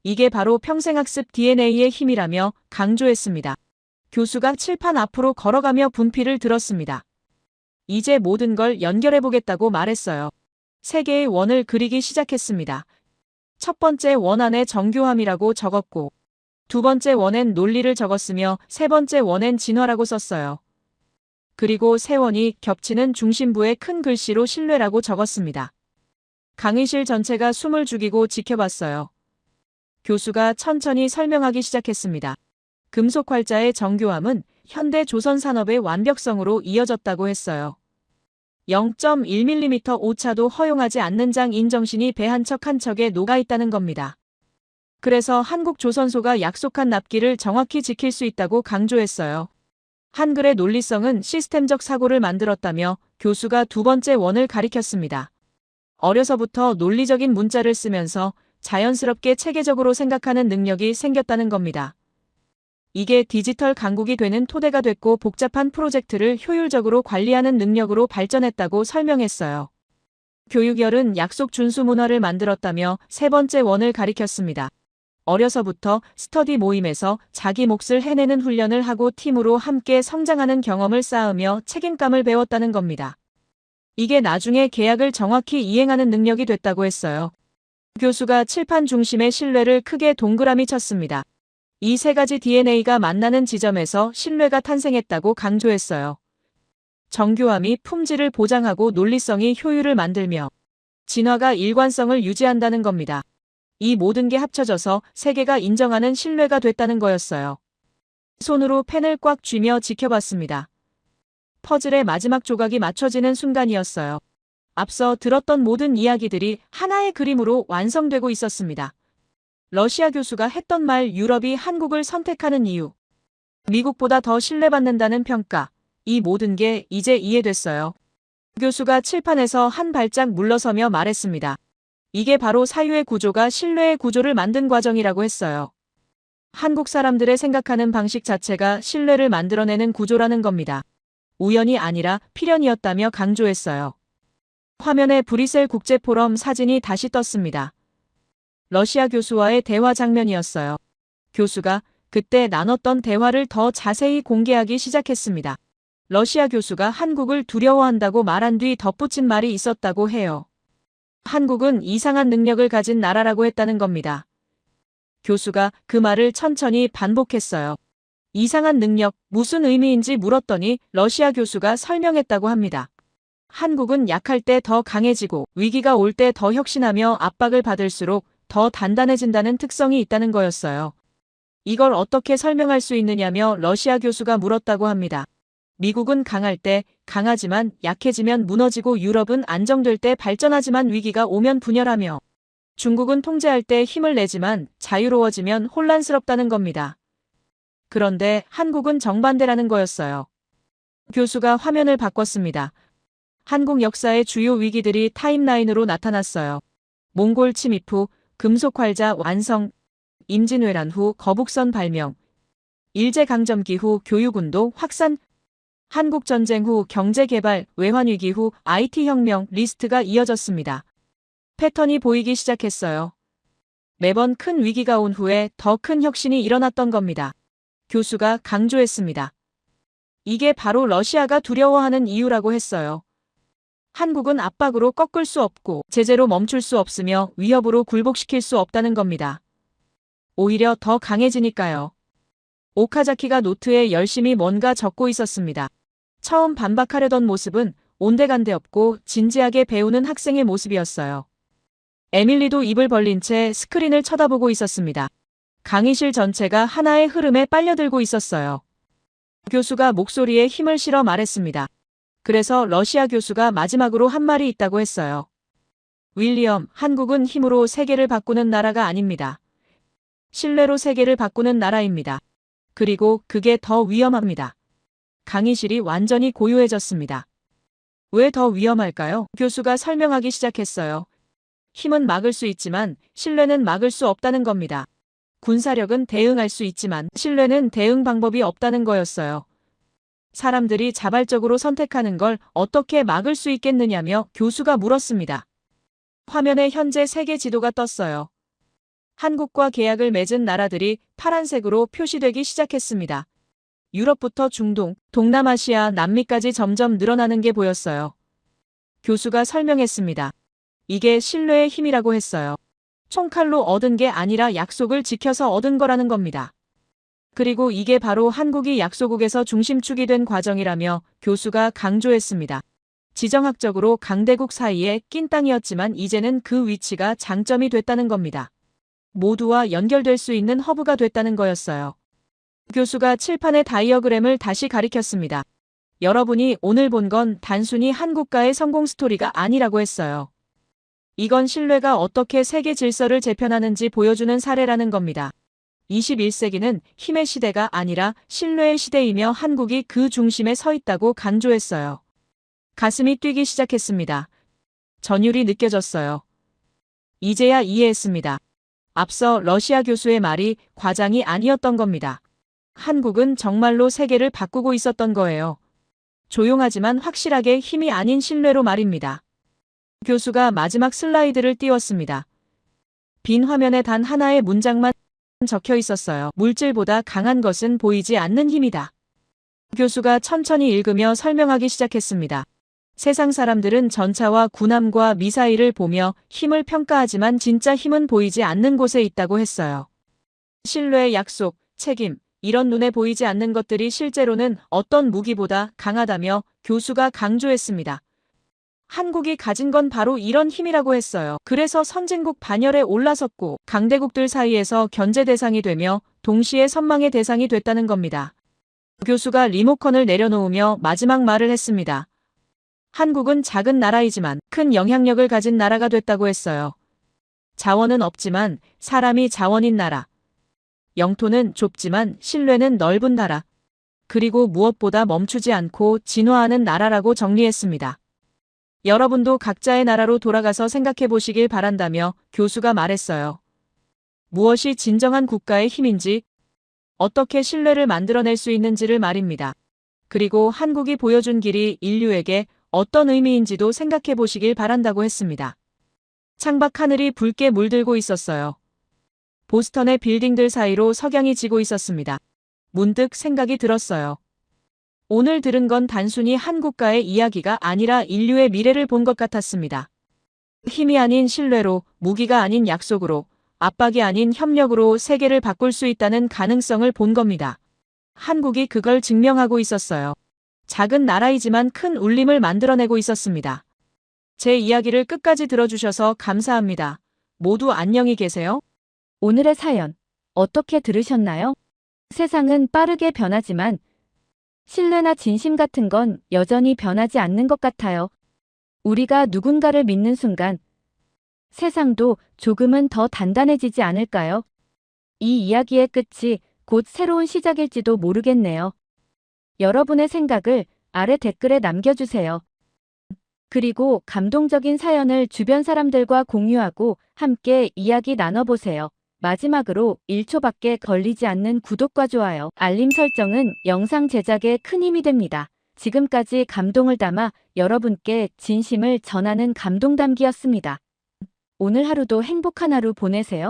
이게 바로 평생학습 DNA의 힘이라며 강조했습니다. 교수가 칠판 앞으로 걸어가며 분필을 들었습니다. 이제 모든 걸 연결해보겠다고 말했어요. 세 개의 원을 그리기 시작했습니다. 첫 번째 원 안에 정교함이라고 적었고 두 번째 원엔 논리를 적었으며 세 번째 원엔 진화라고 썼어요. 그리고 세 원이 겹치는 중심부에 큰 글씨로 신뢰라고 적었습니다. 강의실 전체가 숨을 죽이고 지켜봤어요. 교수가 천천히 설명하기 시작했습니다. 금속 활자의 정교함은 현대 조선 산업의 완벽성으로 이어졌다고 했어요. 0.1mm 오차도 허용하지 않는 장 인정신이 배 한 척 한 척에 녹아있다는 겁니다. 그래서 한국 조선소가 약속한 납기를 정확히 지킬 수 있다고 강조했어요. 한글의 논리성은 시스템적 사고를 만들었다며 교수가 두 번째 원을 가리켰습니다. 어려서부터 논리적인 문자를 쓰면서 자연스럽게 체계적으로 생각하는 능력이 생겼다는 겁니다. 이게 디지털 강국이 되는 토대가 됐고 복잡한 프로젝트를 효율적으로 관리하는 능력으로 발전했다고 설명했어요. 교육열은 약속 준수 문화를 만들었다며 세 번째 원을 가리켰습니다. 어려서부터 스터디 모임에서 자기 몫을 해내는 훈련을 하고 팀으로 함께 성장하는 경험을 쌓으며 책임감을 배웠다는 겁니다. 이게 나중에 계약을 정확히 이행하는 능력이 됐다고 했어요. 교수가 칠판 중심의 신뢰를 크게 동그라미 쳤습니다. 이 세 가지 DNA가 만나는 지점에서 신뢰가 탄생했다고 강조했어요. 정교함이 품질을 보장하고 논리성이 효율을 만들며 진화가 일관성을 유지한다는 겁니다. 이 모든 게 합쳐져서 세계가 인정하는 신뢰가 됐다는 거였어요. 손으로 펜을 꽉 쥐며 지켜봤습니다. 퍼즐의 마지막 조각이 맞춰지는 순간이었어요. 앞서 들었던 모든 이야기들이 하나의 그림으로 완성되고 있었습니다. 러시아 교수가 했던 말 유럽이 한국을 선택하는 이유. 미국보다 더 신뢰받는다는 평가. 이 모든 게 이제 이해됐어요. 교수가 칠판에서 한 발짝 물러서며 말했습니다. 이게 바로 사유의 구조가 신뢰의 구조를 만든 과정이라고 했어요. 한국 사람들의 생각하는 방식 자체가 신뢰를 만들어내는 구조라는 겁니다. 우연이 아니라 필연이었다며 강조했어요. 화면에 브뤼셀 국제포럼 사진이 다시 떴습니다. 러시아 교수와의 대화 장면이었어요. 교수가 그때 나눴던 대화를 더 자세히 공개하기 시작했습니다. 러시아 교수가 한국을 두려워한다고 말한 뒤 덧붙인 말이 있었다고 해요. 한국은 이상한 능력을 가진 나라라고 했다는 겁니다. 교수가 그 말을 천천히 반복했어요. 이상한 능력, 무슨 의미인지 물었더니 러시아 교수가 설명했다고 합니다. 한국은 약할 때 더 강해지고 위기가 올 때 더 혁신하며 압박을 받을수록 더 단단해진다는 특성이 있다는 거였어요. 이걸 어떻게 설명할 수 있느냐며 러시아 교수가 물었다고 합니다. 미국은 강할 때 강하지만 약해지면 무너지고 유럽은 안정될 때 발전하지만 위기가 오면 분열하며 중국은 통제할 때 힘을 내지만 자유로워지면 혼란스럽다는 겁니다. 그런데 한국은 정반대라는 거였어요. 교수가 화면을 바꿨습니다. 한국 역사의 주요 위기들이 타임라인으로 나타났어요. 몽골 침입 후 금속활자 완성, 임진왜란 후 거북선 발명, 일제강점기 후 교육운동 확산, 한국전쟁 후 경제개발, 외환위기 후 IT혁명 리스트가 이어졌습니다. 패턴이 보이기 시작했어요. 매번 큰 위기가 온 후에 더 큰 혁신이 일어났던 겁니다. 교수가 강조했습니다. 이게 바로 러시아가 두려워하는 이유라고 했어요. 한국은 압박으로 꺾을 수 없고 제재로 멈출 수 없으며 위협으로 굴복시킬 수 없다는 겁니다. 오히려 더 강해지니까요. 오카자키가 노트에 열심히 뭔가 적고 있었습니다. 처음 반박하려던 모습은 온데간데 없고 진지하게 배우는 학생의 모습이었어요. 에밀리도 입을 벌린 채 스크린을 쳐다보고 있었습니다. 강의실 전체가 하나의 흐름에 빨려들고 있었어요. 교수가 목소리에 힘을 실어 말했습니다. 그래서 러시아 교수가 마지막으로 한 말이 있다고 했어요. 윌리엄, 한국은 힘으로 세계를 바꾸는 나라가 아닙니다. 신뢰로 세계를 바꾸는 나라입니다. 그리고 그게 더 위험합니다. 강의실이 완전히 고요해졌습니다. 왜 더 위험할까요? 교수가 설명하기 시작했어요. 힘은 막을 수 있지만 신뢰는 막을 수 없다는 겁니다. 군사력은 대응할 수 있지만 신뢰는 대응 방법이 없다는 거였어요. 사람들이 자발적으로 선택하는 걸 어떻게 막을 수 있겠느냐며 교수가 물었습니다. 화면에 현재 세계 지도가 떴어요. 한국과 계약을 맺은 나라들이 파란색으로 표시되기 시작했습니다. 유럽부터 중동, 동남아시아, 남미까지 점점 늘어나는 게 보였어요. 교수가 설명했습니다. 이게 신뢰의 힘이라고 했어요. 총칼로 얻은 게 아니라 약속을 지켜서 얻은 거라는 겁니다. 그리고 이게 바로 한국이 약소국에서 중심축이 된 과정이라며 교수가 강조했습니다. 지정학적으로 강대국 사이에 낀 땅이었지만 이제는 그 위치가 장점이 됐다는 겁니다. 모두와 연결될 수 있는 허브가 됐다는 거였어요. 교수가 칠판의 다이어그램을 다시 가리켰습니다. 여러분이 오늘 본 건 단순히 한국가의 성공 스토리가 아니라고 했어요. 이건 신뢰가 어떻게 세계 질서를 재편하는지 보여주는 사례라는 겁니다. 21세기는 힘의 시대가 아니라 신뢰의 시대이며 한국이 그 중심에 서 있다고 강조했어요. 가슴이 뛰기 시작했습니다. 전율이 느껴졌어요. 이제야 이해했습니다. 앞서 러시아 교수의 말이 과장이 아니었던 겁니다. 한국은 정말로 세계를 바꾸고 있었던 거예요. 조용하지만 확실하게 힘이 아닌 신뢰로 말입니다. 교수가 마지막 슬라이드를 띄웠습니다. 빈 화면에 단 하나의 문장만 적혀 있었어요. 물질보다 강한 것은 보이지 않는 힘이다. 교수가 천천히 읽으며 설명하기 시작했습니다. 세상 사람들은 전차와 군함과 미사일을 보며 힘을 평가하지만 진짜 힘은 보이지 않는 곳에 있다고 했어요. 신뢰, 약속, 책임, 이런 눈에 보이지 않는 것들이 실제로는 어떤 무기보다 강하다며 교수가 강조했습니다. 한국이 가진 건 바로 이런 힘이라고 했어요. 그래서 선진국 반열에 올라섰고 강대국들 사이에서 견제 대상이 되며 동시에 선망의 대상이 됐다는 겁니다. 교수가 리모컨을 내려놓으며 마지막 말을 했습니다. 한국은 작은 나라이지만 큰 영향력을 가진 나라가 됐다고 했어요. 자원은 없지만 사람이 자원인 나라. 영토는 좁지만 신뢰는 넓은 나라. 그리고 무엇보다 멈추지 않고 진화하는 나라라고 정리했습니다. 여러분도 각자의 나라로 돌아가서 생각해 보시길 바란다며 교수가 말했어요. 무엇이 진정한 국가의 힘인지, 어떻게 신뢰를 만들어낼 수 있는지를 말입니다. 그리고 한국이 보여준 길이 인류에게 어떤 의미인지도 생각해 보시길 바란다고 했습니다. 창밖 하늘이 붉게 물들고 있었어요. 보스턴의 빌딩들 사이로 석양이 지고 있었습니다. 문득 생각이 들었어요. 오늘 들은 건 단순히 한 국가의 이야기가 아니라 인류의 미래를 본 것 같았습니다. 힘이 아닌 신뢰로, 무기가 아닌 약속으로, 압박이 아닌 협력으로 세계를 바꿀 수 있다는 가능성을 본 겁니다. 한국이 그걸 증명하고 있었어요. 작은 나라이지만 큰 울림을 만들어내고 있었습니다. 제 이야기를 끝까지 들어주셔서 감사합니다. 모두 안녕히 계세요. 오늘의 사연 어떻게 들으셨나요? 세상은 빠르게 변하지만 신뢰나 진심 같은 건 여전히 변하지 않는 것 같아요. 우리가 누군가를 믿는 순간 세상도 조금은 더 단단해지지 않을까요? 이 이야기의 끝이 곧 새로운 시작일지도 모르겠네요. 여러분의 생각을 아래 댓글에 남겨주세요. 그리고 감동적인 사연을 주변 사람들과 공유하고 함께 이야기 나눠보세요. 마지막으로 1초밖에 걸리지 않는 구독과 좋아요, 알림 설정은 영상 제작에 큰 힘이 됩니다. 지금까지 감동을 담아 여러분께 진심을 전하는 감동담기였습니다. 오늘 하루도 행복한 하루 보내세요.